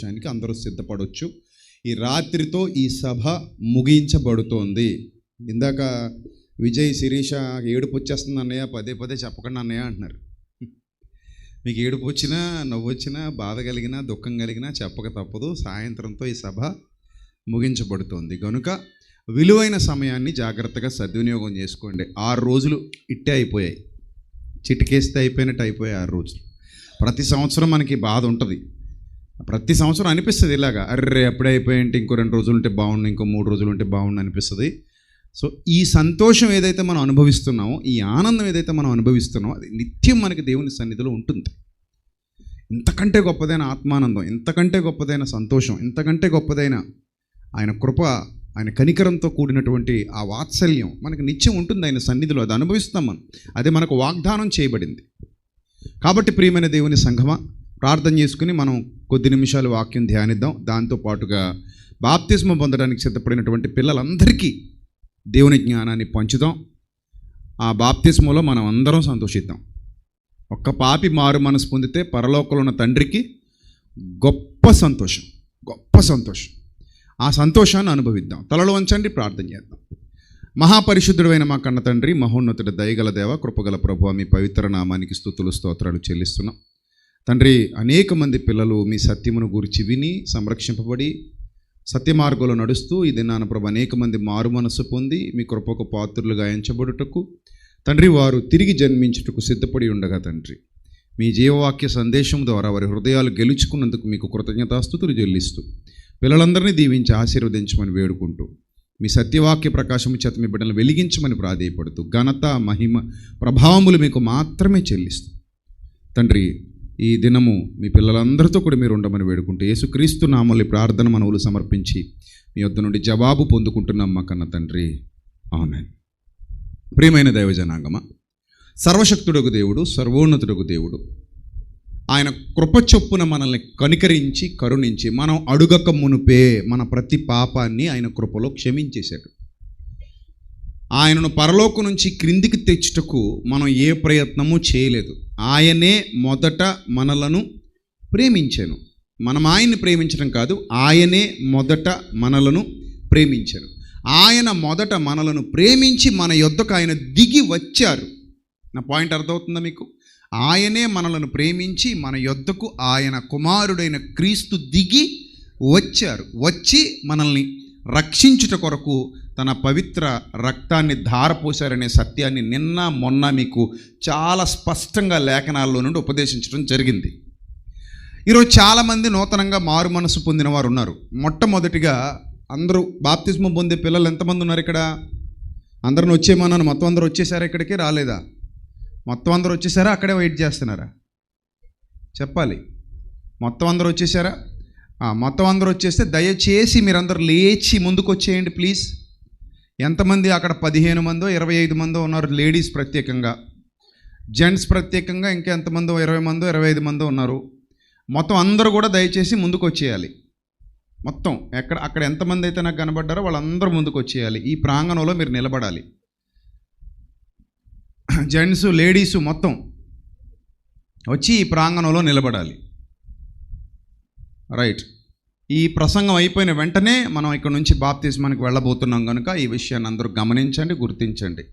సందేశానికి అందరూ సిద్ధపడవచ్చు. ఈ రాత్రితో ఈ సభ ముగించబడుతోంది. ఇందాక విజయ్ శిరీష ఏడుపు వచ్చేస్తుంది అన్నయ్య, పదే పదే చెప్పకుండా అన్నయ్య అంటున్నారు. మీకు ఏడుపు వచ్చినా, నవ్వు వచ్చినా, బాధ కలిగినా, దుఃఖం కలిగినా చెప్పక తప్పదు. సాయంత్రంతో ఈ సభ ముగించబడుతోంది కనుక విలువైన సమయాన్ని జాగ్రత్తగా సద్వినియోగం చేసుకోండి. 6 రోజులు ఇట్టే అయిపోయాయి, చిటికేస్తే అయిపోయినట్టు అయిపోయాయి 6 రోజులు. ప్రతి సంవత్సరం మనకి బాధ ఉంటుంది. ప్రతి సంవత్సరం అనిపిస్తుంది ఇలాగా, అర్రే అప్పుడే అయిపోయింటే ఇంకో 2 రోజులు ఉంటే బాగుండు, ఇంకో 3 రోజులు ఉంటే బాగుండు అనిపిస్తుంది. సో ఈ సంతోషం ఏదైతే మనం అనుభవిస్తున్నామో, ఈ ఆనందం ఏదైతే మనం అనుభవిస్తున్నామో, అది నిత్యం మనకి దేవుని సన్నిధిలో ఉంటుంది. ఇంతకంటే గొప్పదైన ఆత్మానందం, ఇంతకంటే గొప్పదైన సంతోషం, ఇంతకంటే గొప్పదైన ఆయన కృప, ఆయన కనికరంతో కూడినటువంటి ఆ వాత్సల్యం మనకు నిత్యం ఉంటుంది ఆయన సన్నిధిలో. అది అనుభవిస్తాం మనం, అదే మనకు వాగ్దానం చేయబడింది. కాబట్టి ప్రియమైన దేవుని సంఘమా, ప్రార్థన చేసుకుని మనం కొద్ది నిమిషాలు వాక్యం ధ్యానిద్దాం. దాంతోపాటుగా బాప్తిస్మం పొందడానికి సిద్ధపడినటువంటి పిల్లలందరికీ దేవుని జ్ఞానాన్ని పంచుదాం. ఆ బాప్తిస్మంలో మనం అందరం సంతోషిద్దాం. ఒక్క పాపి మారు మనసు పొందితే పరలోకంలో ఉన్న తండ్రికి గొప్ప సంతోషం, గొప్ప సంతోషం. ఆ సంతోషాన్ని అనుభవిద్దాం. తలలో వంచండి, ప్రార్థన చేద్దాం. మహాపరిశుద్ధుడైన మా కన్న తండ్రి, మహోన్నతుడ, దయగల దేవ, కృపగల ప్రభువా, మీ పవిత్ర నామానికి స్తుతులు స్తోత్రాలు చెల్లిస్తున్నాం తండ్రి. అనేక మంది పిల్లలు మీ సత్యమును గురించి విని సంరక్షింపబడి సత్య మార్గంలో నడుస్తూ ఈ దినాన ప్రభు అనేక మంది మారు మనసు పొంది మీ కృపకు పాత్రులుగా ఎంచబడుటకు తండ్రి, వారు తిరిగి జన్మించుటకు సిద్ధపడి ఉండగా తండ్రి, మీ జీవవాక్య సందేశం ద్వారా వారి హృదయాలు గెలుచుకున్నందుకు మీకు కృతజ్ఞతాస్తుతులు చెల్లిస్తూ పిల్లలందరినీ దీవించి ఆశీర్వదించమని వేడుకుంటూ మీ సత్యవాక్య ప్రకాశము చేత మీ బిడ్డలను వెలిగించమని ప్రాధేయపడుతూ ఘనత, మహిమ, ప్రభావములు మీకు మాత్రమే చెల్లిస్తూ తండ్రి, ఈ దినము మీ పిల్లలందరితో కూడా మీరు ఉండమని వేడుకుంటూ యేసుక్రీస్తు నామములో ప్రార్థన మనవులు సమర్పించి మీ వద్ద నుండి జవాబు పొందుకుంటున్నాం మా కన్న తండ్రి, ఆమేన్. ప్రియమైన దైవజనాంగమ, సర్వశక్తుడగు దేవుడు, సర్వోన్నతుడగు దేవుడు ఆయన కృప చొప్పున మనల్ని కనికరించి కరుణించి మనం అడుగక మునుపే మన ప్రతి పాపాన్ని ఆయన కృపలో క్షమించేశాడు. ఆయనను పరలోకం నుంచి క్రిందికి తెచ్చుటకు మనం ఏ ప్రయత్నము చేయలేదు. ఆయనే మొదట మనలను ప్రేమించాను. మనం ఆయన్ని ప్రేమించడం కాదు, ఆయనే మొదట మనలను ప్రేమించాను. ఆయన మొదట మనలను ప్రేమించి మన యొద్దకు ఆయన దిగి వచ్చారు. నా పాయింట్ అర్థమవుతుందా మీకు? ఆయనే మనలను ప్రేమించి మన యొద్దకు ఆయన కుమారుడైన క్రీస్తు దిగి వచ్చారు. వచ్చి మనల్ని రక్షించుట కొరకు తన పవిత్ర రక్తాన్ని ధారపోశారనే సత్యాన్ని నిన్న మొన్న మీకు చాలా స్పష్టంగా లేఖనాల్లో నుండి ఉపదేశించడం జరిగింది. ఈరోజు చాలామంది నూతనంగా మారు మనసు పొందిన వారు ఉన్నారు. మొట్టమొదటిగా అందరూ బాప్తిస్మం పొందే పిల్లలు ఎంతమంది ఉన్నారు ఇక్కడ? అందరిని వచ్చేయమన్నాను. మొత్తం అందరూ వచ్చేసారా? ఇక్కడికి రాలేదా? మొత్తం అందరూ వచ్చేసారా? అక్కడే వెయిట్ చేస్తున్నారా? చెప్పాలి. మొత్తం అందరూ వచ్చేసారా? మొత్తం అందరూ వచ్చేస్తే దయచేసి మీరందరూ లేచి ముందుకు వచ్చేయండి ప్లీజ్. ఎంతమంది అక్కడ? 15 మందో 25 మందో ఉన్నారు. లేడీస్ ప్రత్యేకంగా, జెంట్స్ ప్రత్యేకంగా ఇంకా ఎంతమందో 20 మందో 25 మందో ఉన్నారు. మొత్తం అందరూ కూడా దయచేసి ముందుకు వచ్చేయాలి. మొత్తం అక్కడ ఎంతమంది అయితే నాకు కనబడ్డారో వాళ్ళందరూ ముందుకు వచ్చేయాలి. ఈ ప్రాంగణంలో మీరు నిలబడాలి. జెంట్స్, లేడీసు మొత్తం వచ్చి ఈ ప్రాంగణంలో నిలబడాలి. రైట్. ఈ ప్రసంగం అయిపోయిన వెంటనే మనం ఇక్కడ నుంచి బాప్తిస్మానికి వెళ్ళబోతున్నాం కనుక ఈ విషయాన్ని అందరూ గమనించండి, గుర్తించండి.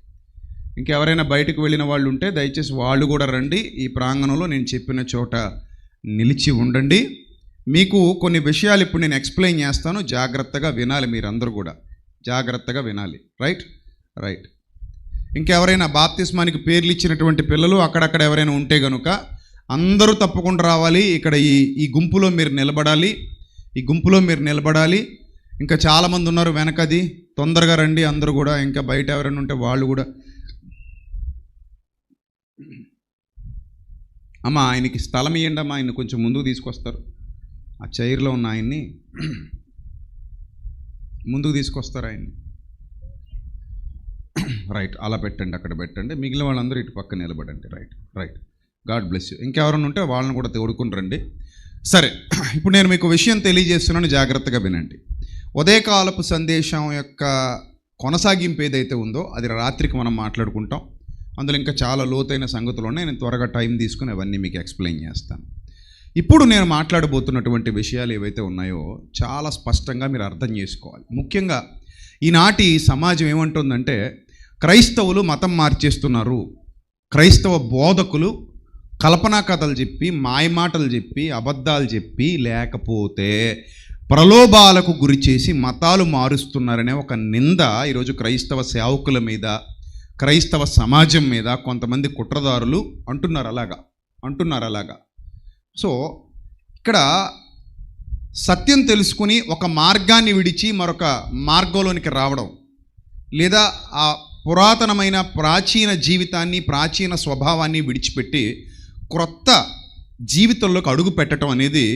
ఇంకెవరైనా బయటకు వెళ్ళిన వాళ్ళు ఉంటే దయచేసి వాళ్ళు కూడా రండి. ఈ ప్రాంగణంలో నేను చెప్పిన చోట నిలిచి ఉండండి. మీకు కొన్ని విషయాలు ఇప్పుడు నేను ఎక్స్ప్లెయిన్ చేస్తాను, జాగ్రత్తగా వినాలి. మీరందరూ కూడా జాగ్రత్తగా వినాలి. Right right. ఇంకెవరైనా బాప్తిస్మానికి పేర్లు ఇచ్చినటువంటి పిల్లలు అక్కడక్కడ ఎవరైనా ఉంటే కనుక అందరూ తప్పకుండా రావాలి. ఇక్కడ ఈ గుంపులో మీరు నిలబడాలి. ఈ గుంపులో మీరు నిలబడాలి. ఇంకా చాలామంది ఉన్నారు వెనకది, తొందరగా రండి అందరూ కూడా. ఇంకా బయట ఎవరైనా ఉంటే వాళ్ళు కూడా. అమ్మ, ఆయనకి స్థలం ఇవ్వండి అమ్మా, ఆయన కొంచెం ముందుకు తీసుకొస్తారు. ఆ చైర్లో ఉన్న ఆయన్ని ముందుకు తీసుకొస్తారు ఆయన్ని. రైట్, అలా పెట్టండి, అక్కడ పెట్టండి. మిగిలిన వాళ్ళందరూ ఇటు పక్క నిలబడండి. Right right. God bless you. ఇంకెవరైనా ఉంటే వాళ్ళని కూడా తోడుకుని రండి. సరే, ఇప్పుడు నేను మీకు విషయం తెలియజేస్తున్నాను, జాగ్రత్తగా వినండి. ఉదయకాలపు సందేశం యొక్క కొనసాగింపు ఏదైతే ఉందో అది రాత్రికి మనం మాట్లాడుకుంటాం. అందులో ఇంకా చాలా లోతైన సంగతులు ఉన్నాయి. నేను త్వరగా టైం తీసుకుని అవన్నీ మీకు ఎక్స్ప్లెయిన్ చేస్తాను. ఇప్పుడు నేను మాట్లాడబోతున్నటువంటి విషయాలు ఏవైతే ఉన్నాయో చాలా స్పష్టంగా మీరు అర్థం చేసుకోవాలి. ముఖ్యంగా ఈనాటి సమాజం ఏమంటుందంటే క్రైస్తవులు మతం మార్చేస్తున్నారు, క్రైస్తవ బోధకులు కల్పనా కథలు చెప్పి మాయమాటలు చెప్పి అబద్ధాలు చెప్పి లేకపోతే ప్రలోభాలకు గురి చేసి మతాలు మారుస్తున్నారనే ఒక నింద ఈరోజు క్రైస్తవ సేవకుల మీద, క్రైస్తవ సమాజం మీద కొంతమంది కుట్రదారులు అంటున్నారు అలాగా. సో ఇక్కడ సత్యం తెలుసుకుని ఒక మార్గాన్ని విడిచి మరొక మార్గంలోనికి రావడం, లేదా ఆ పురాతనమైన ప్రాచీన జీవితాన్ని, ప్రాచీన స్వభావాన్ని విడిచిపెట్టి క్రొత్త జీవితంలోకి అడుగు పెట్టడం అనేది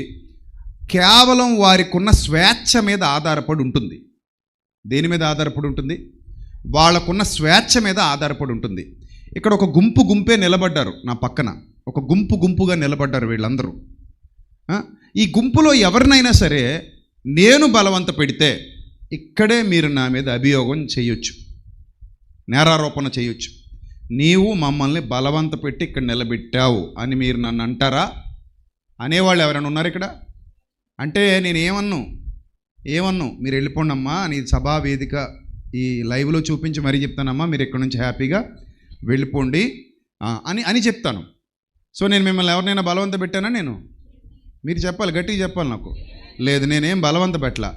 కేవలం వారికి ఉన్న స్వేచ్ఛ మీద ఆధారపడి ఉంటుంది. దేని మీద ఆధారపడి ఉంటుంది? వాళ్ళకున్న స్వేచ్ఛ మీద ఆధారపడి ఉంటుంది. ఇక్కడ ఒక గుంపే నిలబడ్డారు నా పక్కన, ఒక గుంపుగా నిలబడ్డారు వీళ్ళందరూ. ఈ గుంపులో ఎవరినైనా సరే నేను బలవంత పెడితే ఇక్కడే మీరు నా మీద అభియోగం చేయొచ్చు, నేరారోపణ చేయొచ్చు. నీవు మమ్మల్ని బలవంత పెట్టి ఇక్కడ నిలబెట్టావు అని మీరు నన్ను అంటారా? అనేవాళ్ళు ఎవరైనా ఉన్నారు ఇక్కడ? అంటే నేను ఏమన్ను మీరు వెళ్ళిపోండి అమ్మా, నీ సభా వేదిక ఈ లైవ్లో చూపించి మరీ చెప్తానమ్మా, మీరు ఇక్కడ నుంచి హ్యాపీగా వెళ్ళిపోండి అని చెప్తాను. సో నేను మిమ్మల్ని ఎవరినైనా బలవంత పెట్టానా? మీరు చెప్పాలి, గట్టిగా చెప్పాలి నాకు. లేదు, నేనేం బలవంత పెట్టలా.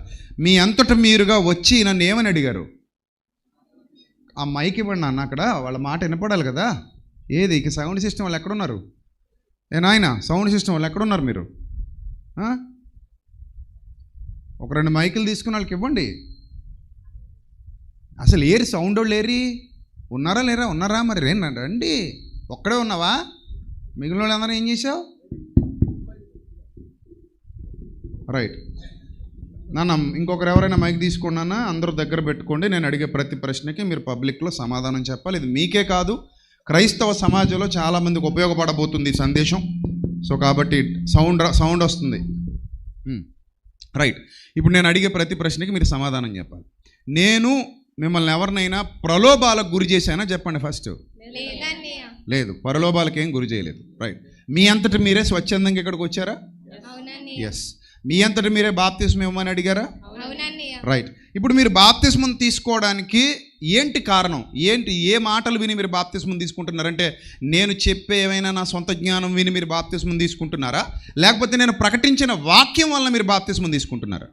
మీ అంతటా మీరుగా వచ్చి నన్ను ఏమని అడిగారు? ఆ మైక్ ఇవ్వండి అన్న, అక్కడ వాళ్ళ మాట వినపడాలి కదా. ఏది ఇక సౌండ్ సిస్టమ్ వాళ్ళు ఎక్కడున్నారు? నాయన సౌండ్ సిస్టమ్ వాళ్ళు ఎక్కడున్నారు? మీరు ఒక 2 మైకులు తీసుకుని వాళ్ళకి ఇవ్వండి. అసలు ఏరి సౌండ్ వాళ్ళు ఏరి ఉన్నారా? మరి రండి. ఒక్కడే ఉన్నావా? మిగిలిన వాళ్ళు అందరూ ఏం చేసావు? రైట్ నాన్న, ఇంకొకరు ఎవరైనా మైక్ తీసుకున్నానా అందరూ దగ్గర పెట్టుకోండి. నేను అడిగే ప్రతి ప్రశ్నకి మీరు పబ్లిక్లో సమాధానం చెప్పాలి. ఇది మీకే కాదు, క్రైస్తవ సమాజంలో చాలామందికి ఉపయోగపడబోతుంది ఈ సందేశం. సో కాబట్టి సౌండ్ వస్తుంది. రైట్, ఇప్పుడు నేను అడిగే ప్రతి ప్రశ్నకి మీరు సమాధానం చెప్పాలి. నేను మిమ్మల్ని ఎవరినైనా ప్రలోభాలకు గురి చేశానా చెప్పండి ఫస్ట్. లేదు, ప్రలోభాలకు ఏం గురి చేయలేదు. రైట్, మీ అంతటి మీరే స్వచ్ఛందంగా ఇక్కడికి వచ్చారా? ఎస్. మీ అంతటి మీరే బాప్తిస్మం ఇవ్వమని అడిగారా? రైట్. ఇప్పుడు మీరు బాప్తిస్మం తీసుకోవడానికి ఏంటి కారణం? ఏ మాటలు విని మీరు బాప్తిస్మం తీసుకుంటున్నారంటే నేను చెప్పే ఏమైనా నా సొంత జ్ఞానం విని మీరు బాప్తిస్మం తీసుకుంటున్నారా, లేకపోతే నేను ప్రకటించిన వాక్యం వల్ల మీరు బాప్తిస్మం తీసుకుంటున్నారా?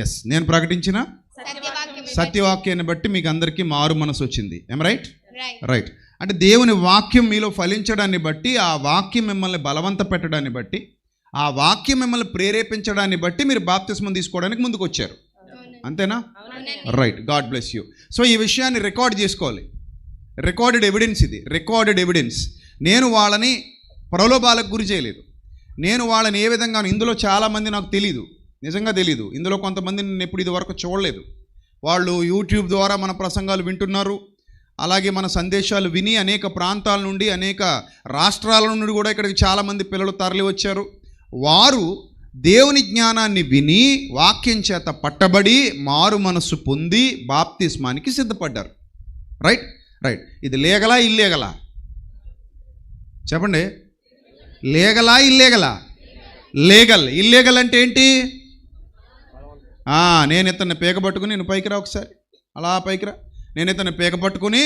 ఎస్, నేను ప్రకటించిన సత్యవాక్యాన్ని బట్టి మీకు అందరికీ మారు మనసు వచ్చింది. ఏం రైట్? రైట్. అంటే దేవుని వాక్యం మీలో ఫలించడాన్ని బట్టి, ఆ వాక్యం మిమ్మల్ని బలవంత పెట్టడాన్ని బట్టి, ఆ వాక్యం మిమ్మల్ని ప్రేరేపించడాన్ని బట్టి మీరు బాప్తిస్మం తీసుకోవడానికి ముందుకు వచ్చారు. అంతేనా? Right, God bless you. So ఈ విషయాన్ని రికార్డ్ చేసుకోవాలి. రికార్డెడ్ ఎవిడెన్స్ ఇది, రికార్డెడ్ ఎవిడెన్స్. నేను వాళ్ళని ప్రలోభాలకు గురి చేయలేదు. నేను వాళ్ళని ఏ విధంగా, ఇందులో చాలామంది నాకు నిజంగా తెలీదు. ఇందులో కొంతమంది నేను ఎప్పుడు ఇది వరకు చూడలేదు. వాళ్ళు యూట్యూబ్ ద్వారా మన ప్రసంగాలు వింటున్నారు, అలాగే మన సందేశాలు విని అనేక ప్రాంతాల నుండి, అనేక రాష్ట్రాల నుండి కూడా ఇక్కడికి చాలామంది పిల్లలు తరలి వచ్చారు. వారు దేవుని జ్ఞానాన్ని విని వాక్యం చేత పట్టబడి మారు మనస్సు పొంది బాప్తిస్మానికి సిద్ధపడ్డారు. రైట్. ఇది లీగలా ఇల్లీగలా చెప్పండి? లీగలా ఇల్లీగలా? లీగల్. ఇల్లీగల్ అంటే ఏంటి? నేను ఇతన్ని పీక పట్టుకుని, నేను పైకి రా ఒకసారి, అలా పైకి రా. నేను ఇతన్ని పీక పట్టుకుని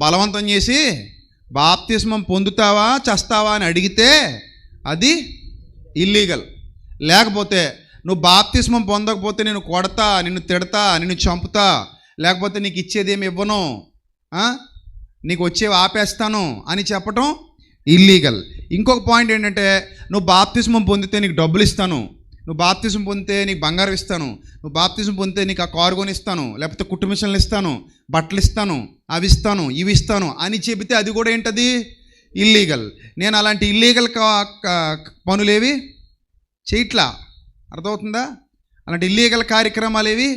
బలవంతం చేసి బాప్తిస్మం పొందుతావా చస్తావా అని అడిగితే అది ఇల్లీగల్. లేకపోతే నువ్వు బాప్తిస్మం పొందకపోతే నేను కొడతా, నిన్ను తిడతా, నిన్ను చంపుతా, లేకపోతే నీకు ఇచ్చేదేమి ఇవ్వను, నీకు వచ్చేవి ఆపేస్తాను అని చెప్పటం ఇల్లీగల్. ఇంకొక పాయింట్ ఏంటంటే, నువ్వు బాప్తిస్మం పొందితే నీకు డబ్బులు ఇస్తాను, నువ్వు బాప్తిస్మం పొందితే నీకు బంగారం ఇస్తాను, నువ్వు బాప్తిస్మం పొందితే నీకు ఆ కారు కొనిస్తాను, లేకపోతే కుటుంబిషన్లు ఇస్తాను, బట్టలు ఇస్తాను, అవి ఇస్తాను, ఇవి ఇస్తాను అని చెబితే అది కూడా ఏంటది? ఇల్లీగల్. నేను అలాంటి ఇల్లీగల్ పనులేవి చేయట్లా. అర్థమవుతుందా? అలాంటి ఇల్లీగల్ కార్యక్రమాలు ఏవి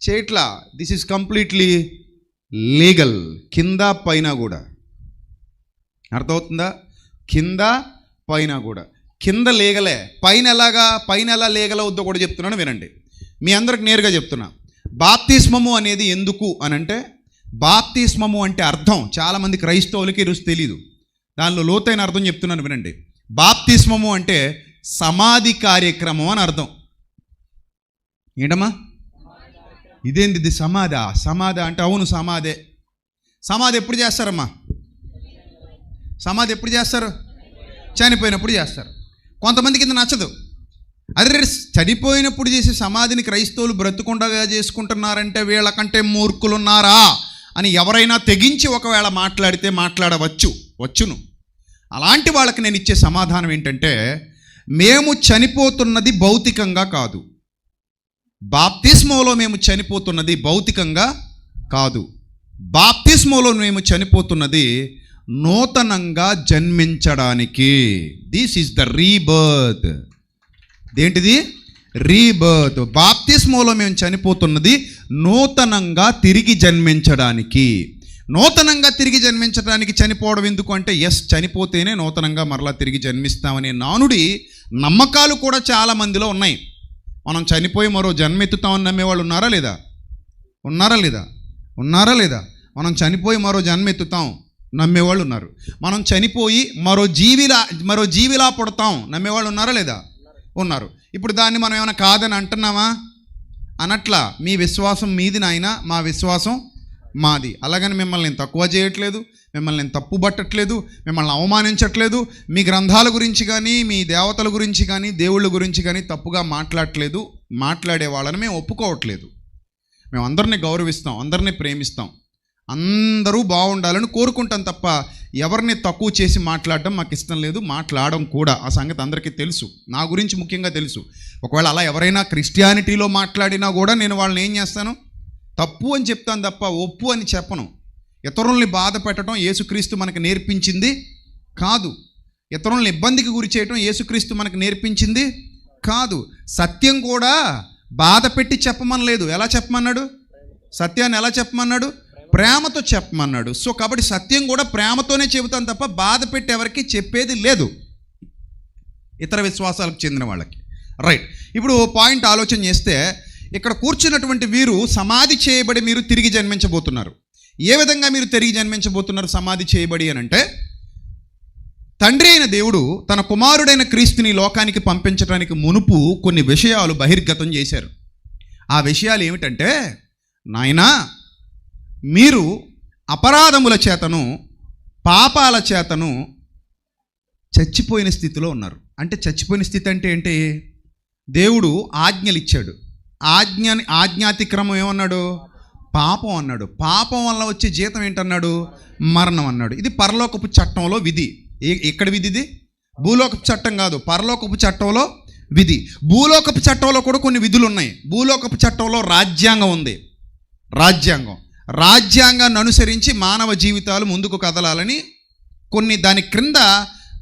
చేయట్లా. దిస్ ఈజ్ కంప్లీట్లీ లీగల్, కింద పైన కూడా. అర్థమవుతుందా? కింద పైన కూడా. కింద లీగలే, పైన ఎలా లీగల్ అవుద్దో కూడా చెప్తున్నాను వినండి. మీ అందరికి నేరుగా చెప్తున్నా. బాప్తిస్మము అనేది ఎందుకు అని అంటే, బాప్తిస్మము అంటే అర్థం చాలామంది క్రైస్తవులకి ఈరోజు తెలీదు. దానిలో లోతైన అర్థం చెప్తున్నాను వినండి. బాప్తిస్మము అంటే సమాధి కార్యక్రమం అని అర్థం. ఏంటమ్మా ఇదేంది ఇది సమాధి అంటే అవును సమాధే. సమాధి ఎప్పుడు చేస్తారమ్మా? సమాధి ఎప్పుడు చేస్తారు? చనిపోయినప్పుడు చేస్తారు. కొంతమందికి ఇది నచ్చదు. అదే చనిపోయినప్పుడు చేసే సమాధిని క్రైస్తవులు బ్రతుకుండగా చేసుకుంటున్నారంటే వీళ్ళకంటే మూర్ఖులున్నారా అని ఎవరైనా తెగించి ఒకవేళ మాట్లాడితే వచ్చును. అలాంటి వాళ్ళకి నేను ఇచ్చే సమాధానం ఏంటంటే, మేము చనిపోతున్నది భౌతికంగా కాదు. బాప్తిస్మోలో మేము చనిపోతున్నది భౌతికంగా కాదు. బాప్తిస్మోలో మేము చనిపోతున్నది నూతనంగా జన్మించడానికి. This is the rebirth. ఏంటిది? రీబర్త్. బాప్తిస్మోలో మేము చనిపోతున్నది నూతనంగా తిరిగి జన్మించడానికి. నూతనంగా తిరిగి జన్మించడానికి చనిపోవడం ఎందుకు అంటే, చనిపోతేనే నూతనంగా మరలా తిరిగి జన్మిస్తామనే నానుడి నమ్మకాలు కూడా చాలా మందిలో ఉన్నాయి. మనం చనిపోయి మరో జన్మెత్తుతామని నమ్మేవాళ్ళు ఉన్నారా లేదా? మనం చనిపోయి మరో జన్మెత్తుతాం నమ్మేవాళ్ళు ఉన్నారు. మనం చనిపోయి మరో జీవిలా పుడతాం నమ్మేవాళ్ళు ఉన్నారా లేదా? ఉన్నారు. ఇప్పుడు దాన్ని మనం ఏమైనా కాదని అంటున్నామా? అనట్లా. మీ విశ్వాసం మీది నాయనా, మా విశ్వాసం మాది. అలాగని మిమ్మల్ని నేను తక్కువ చేయట్లేదు, మిమ్మల్ని నేను తప్పు పట్టట్లేదు, మిమ్మల్ని అవమానించట్లేదు. మీ గ్రంథాల గురించి కానీ, మీ దేవతల గురించి కానీ, దేవుళ్ళ గురించి కానీ తప్పుగా మాట్లాడట్లేదు. మాట్లాడే వాళ్ళని మేము ఒప్పుకోవట్లేదు. మేము అందరినీ గౌరవిస్తాం, అందరినీ ప్రేమిస్తాం, అందరూ బాగుండాలని కోరుకుంటాం తప్ప ఎవరిని తక్కువ చేసి మాట్లాడడం మాకు ఇష్టం లేదు. మాట్లాడడం కూడా. ఆ సంగతి అందరికీ తెలుసు, నా గురించి ముఖ్యంగా తెలుసు. ఒకవేళ అలా ఎవరైనా క్రిస్టియానిటీలో మాట్లాడినా కూడా నేను వాళ్ళని ఏం చేస్తాను? తప్పు అని చెప్తాను తప్ప ఒప్పు అని చెప్పను. ఇతరుల్ని బాధ పెట్టడం యేసుక్రీస్తు మనకు నేర్పించింది కాదు. ఇతరుల్ని ఇబ్బందికి గురి చేయడం యేసుక్రీస్తు మనకు నేర్పించింది కాదు. సత్యం కూడా బాధ పెట్టి చెప్పమనలేదు. ఎలా చెప్పమన్నాడు? సత్యాన్ని ఎలా చెప్పమన్నాడు? ప్రేమతో చెప్పమన్నాడు. సో కాబట్టి సత్యం కూడా ప్రేమతోనే చెబుతాను తప్ప బాధ పెట్టి ఎవరికి చెప్పేది లేదు, ఇతర విశ్వాసాలకు చెందిన వాళ్ళకి. రైట్. ఇప్పుడు పాయింట్ ఆలోచన చేస్తే, ఇక్కడ కూర్చున్నటువంటి వీరు సమాధి చేయబడి మీరు తిరిగి జన్మించబోతున్నారు. ఏ విధంగా మీరు తిరిగి జన్మించబోతున్నారు సమాధి చేయబడి అని అంటే, తండ్రి అయిన దేవుడు తన కుమారుడైన క్రీస్తుని లోకానికి పంపించడానికి మునుపు కొన్ని విషయాలు బహిర్గతం చేశారు. ఆ విషయాలు ఏమిటంటే, నాయనా మీరు అపరాధముల చేతను పాపాల చేతను చచ్చిపోయిన స్థితిలో ఉన్నారు. అంటే చచ్చిపోయిన స్థితి అంటే ఏంటి? దేవుడు ఆజ్ఞలు ఇచ్చాడు. ఆజ్ఞాతిక్రమం ఏమన్నాడు? పాపం అన్నాడు. పాపం వల్ల వచ్చే జీతం ఏంటన్నాడు? మరణం అన్నాడు. ఇది పరలోకపు చట్టంలో విధి. ఎక్కడ విధి ఇది? భూలోకపు చట్టం కాదు, పరలోకపు చట్టంలో విధి. భూలోకపు చట్టంలో కూడా కొన్ని విధులు ఉన్నాయి. భూలోకపు చట్టంలో రాజ్యాంగం ఉంది. రాజ్యాంగాన్ని అనుసరించి మానవ జీవితాలు ముందుకు కదలాలని దాని క్రింద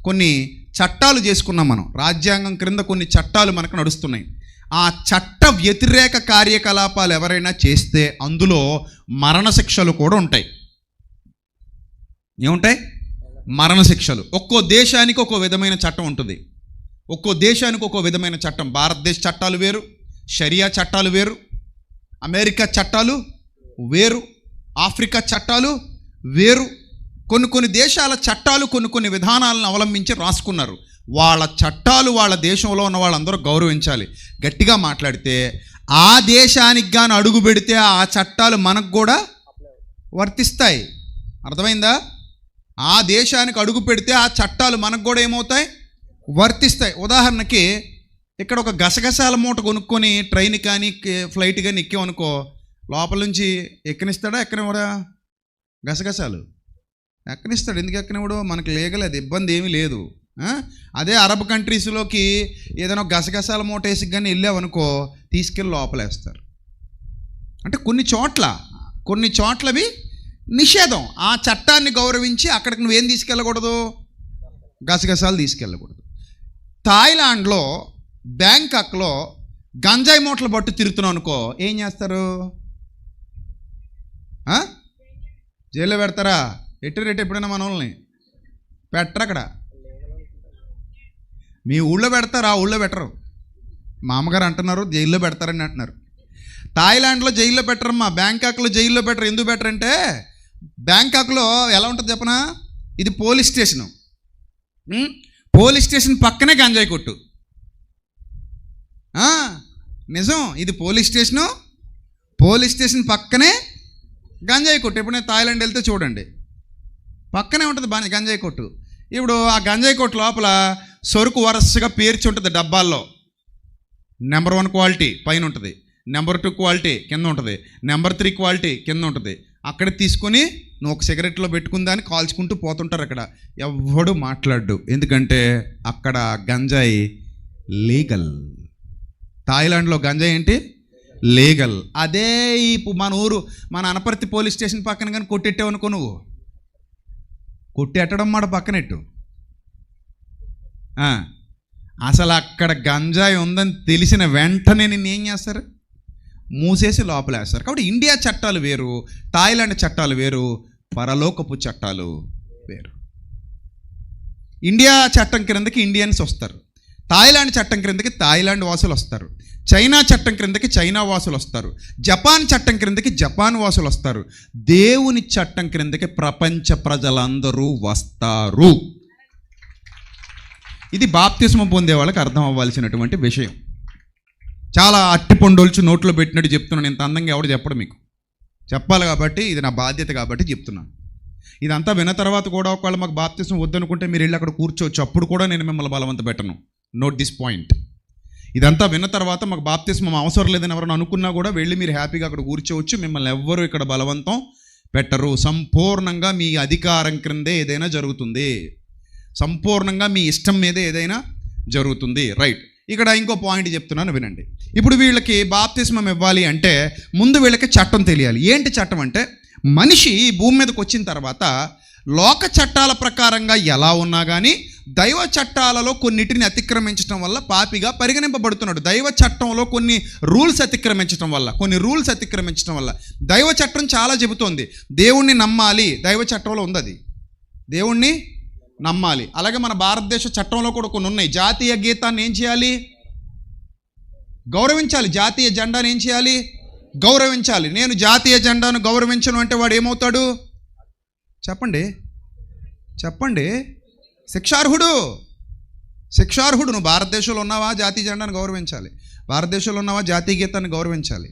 కొన్ని చట్టాలు చేసుకున్నాం మనం. రాజ్యాంగం క్రింద కొన్ని చట్టాలు మనకు నడుస్తున్నాయి. ఆ చట్ట వ్యతిరేక కార్యకలాపాలు ఎవరైనా చేస్తే అందులో మరణశిక్షలు కూడా ఉంటాయి. ఏముంటాయి? మరణశిక్షలు. ఒక్కో దేశానికి ఒక్కో విధమైన చట్టం ఉంటుంది. ఒక్కో దేశానికి ఒక్కో విధమైన చట్టం. భారతదేశ చట్టాలు వేరు, షరియా చట్టాలు వేరు, అమెరికా చట్టాలు వేరు, ఆఫ్రికా చట్టాలు వేరు. కొన్ని దేశాల చట్టాలు కొన్ని విధానాలను అవలంబించి రాసుకున్నారు. వాళ్ళ చట్టాలు వాళ్ళ దేశంలో ఉన్న వాళ్ళందరూ గౌరవించాలి. గట్టిగా మాట్లాడితే ఆ దేశానికి గాని అడుగు పెడితే ఆ చట్టాలు మనకు కూడా వర్తిస్తాయి. అర్థమైందా? ఆ దేశానికి అడుగు పెడితే ఆ చట్టాలు మనకు కూడా ఏమవుతాయి? వర్తిస్తాయి. ఉదాహరణకి ఇక్కడ ఒక గసగసాల మూట కొనుక్కొని ట్రైన్ కానీ ఫ్లైట్ కానీ ఎక్కామనుకో, లోపల నుంచి ఎక్కనిస్తాడా? ఎక్కనివ్వడా? గసగసాలు ఎక్కనిస్తాడు. ఎందుకు ఎక్కనివ్వడు? మనకు లేగలేదు, ఇబ్బంది ఏమీ లేదు. అదే అరబ్ కంట్రీస్లోకి ఏదైనా గసగసాల మూట వేసి కానీ వెళ్ళావనుకో, తీసుకెళ్ళి లోపలేస్తారు. అంటే కొన్ని చోట్లవి నిషేధం. ఆ చట్టాన్ని గౌరవించి అక్కడికి నువ్వేం తీసుకెళ్ళకూడదు? గసగసాలు తీసుకెళ్ళకూడదు. థాయిలాండ్లో బ్యాంకాక్లో గంజాయి మూటలు పట్టు తిరుగుతున్నావు అనుకో, ఏం చేస్తారు? జైల్లో పెడతారా? రేటు ఎప్పుడైనా మనల్ని పెట్టరు. అక్కడ మీ ఊళ్ళో పెడతారు, ఆ ఊళ్ళో పెట్టరు. మా అమ్మగారు అంటున్నారు జైల్లో పెడతారని అంటున్నారు. థాయిలాండ్లో జైల్లో పెట్టరమ్మా, బ్యాంకాక్లో జైల్లో పెట్టరు. ఎందుకు పెట్టరంటే, బ్యాంకాక్లో ఎలా ఉంటుంది చెప్పనా? ఇది పోలీస్ స్టేషను. పోలీస్ స్టేషన్ పక్కనే గంజాయి కొట్టు. నిజం, ఇది పోలీస్ స్టేషన్ పక్కనే గంజాయి కొట్టు. ఇప్పుడు నేను థాయిలాండ్ వెళ్తే చూడండి, పక్కనే ఉంటుంది బాగా గంజాయి కొట్టు. ఇప్పుడు ఆ గంజాయి కొట్టు లోపల సరుకు వరుసగా పేర్చి ఉంటుంది డబ్బాల్లో. నెంబర్ 1 క్వాలిటీ పైన ఉంటుంది, నెంబర్ 2 క్వాలిటీ కింద ఉంటుంది, నెంబర్ 3 క్వాలిటీ కింద ఉంటుంది. అక్కడ తీసుకొని నువ్వు ఒక సిగరెట్లో పెట్టుకుందాన్ని కాల్చుకుంటూ పోతుంటారు. అక్కడ ఎవ్వడు మాట్లాడు, ఎందుకంటే అక్కడ గంజాయి లీగల్. థాయిలాండ్లో గంజాయి ఏంటి? లీగల్. అదే మన ఊరు, మన అనపర్తి పోలీస్ స్టేషన్ పక్కన కానీ కొట్టెట్టావనుకో, నువ్వు కొట్టెట్టడం మాట పక్కనెట్టు. అసలు అక్కడ గంజాయి ఉందని తెలిసిన వెంటనే నిన్నేం చేస్తారు? మూసేసి లోపలేస్తారు. కాబట్టి ఇండియా చట్టాలు వేరు, థాయిలాండ్ చట్టాలు వేరు, పరలోకపు చట్టాలు వేరు. ఇండియా చట్టం క్రిందకి ఇండియన్స్ వస్తారు, థాయిలాండ్ చట్టం క్రిందకి థాయిలాండ్ వాసులు వస్తారు, చైనా చట్టం క్రిందకి చైనా వాసులు వస్తారు, జపాన్ చట్టం క్రిందకి జపాన్ వాసులు వస్తారు, దేవుని చట్టం క్రిందకి ప్రపంచ ప్రజలందరూ వస్తారు. ఇది బాప్తిస్మం పొందే వాళ్ళకి అర్థం అవ్వాల్సినటువంటి విషయం. చాలా అట్టిపండోల్చి నోట్లో పెట్టినట్టు చెప్తున్నాను. ఇంత అందంగా ఎవడు చెప్పడు, మీకు చెప్పాలి కాబట్టి ఇది నా బాధ్యత కాబట్టి చెప్తున్నాను. ఇదంతా విన్న తర్వాత కూడా ఒకవేళ మాకు బాప్తిస్మం వద్దనుకుంటే మీరు వెళ్ళి అక్కడ కూర్చోవచ్చు, అప్పుడు కూడా నేను మిమ్మల్ని బలవంత పెట్టను. Note this point. ఇదంతా విన్న తర్వాత మాకు బాప్తిస్మం అవసరం లేదని ఎవరైనా అనుకున్నా కూడా వెళ్ళి మీరు హ్యాపీగా అక్కడ కూర్చోవచ్చు. మిమ్మల్ని ఎవ్వరూ ఇక్కడ బలవంతం పెట్టరు. సంపూర్ణంగా మీ అధికారం క్రిందే ఏదైనా జరుగుతుంది, సంపూర్ణంగా మీ ఇష్టం మీదే ఏదైనా జరుగుతుంది. రైట్. ఇక్కడ ఇంకో పాయింట్ చెప్తున్నాను వినండి. ఇప్పుడు వీళ్ళకి బాప్తిస్మం ఇవ్వాలి అంటే ముందు వీళ్ళకి చట్టం తెలియాలి. ఏంటి చట్టం అంటే, మనిషి భూమి మీదకి వచ్చిన తర్వాత లోక చట్టాల ప్రకారంగా ఎలా ఉన్నా కానీ దైవ చట్టాలలో కొన్నిటిని అతిక్రమించడం వల్ల పాపిగా పరిగణింపబడుతున్నాడు. దైవ చట్టంలో కొన్ని రూల్స్ అతిక్రమించడం వల్ల దైవ చట్టం చాలా చెబుతోంది. దేవుణ్ణి నమ్మాలి, దైవ చట్టంలో ఉంది అది, దేవుణ్ణి నమ్మాలి. అలాగే మన భారతదేశ చట్టంలో కూడా కొన్ని ఉన్నాయి. జాతీయ గీతాన్ని ఏం చేయాలి? గౌరవించాలి. జాతీయ జెండాను ఏం చేయాలి? గౌరవించాలి. నేను జాతీయ జెండాను గౌరవించను అంటే వాడు ఏమవుతాడు? చెప్పండి. శిక్షార్హుడు. నువ్వు భారతదేశంలో ఉన్నావా? జాతీయ జెండాను గౌరవించాలి. భారతదేశంలో ఉన్నావా? జాతీయ గీతాన్ని గౌరవించాలి.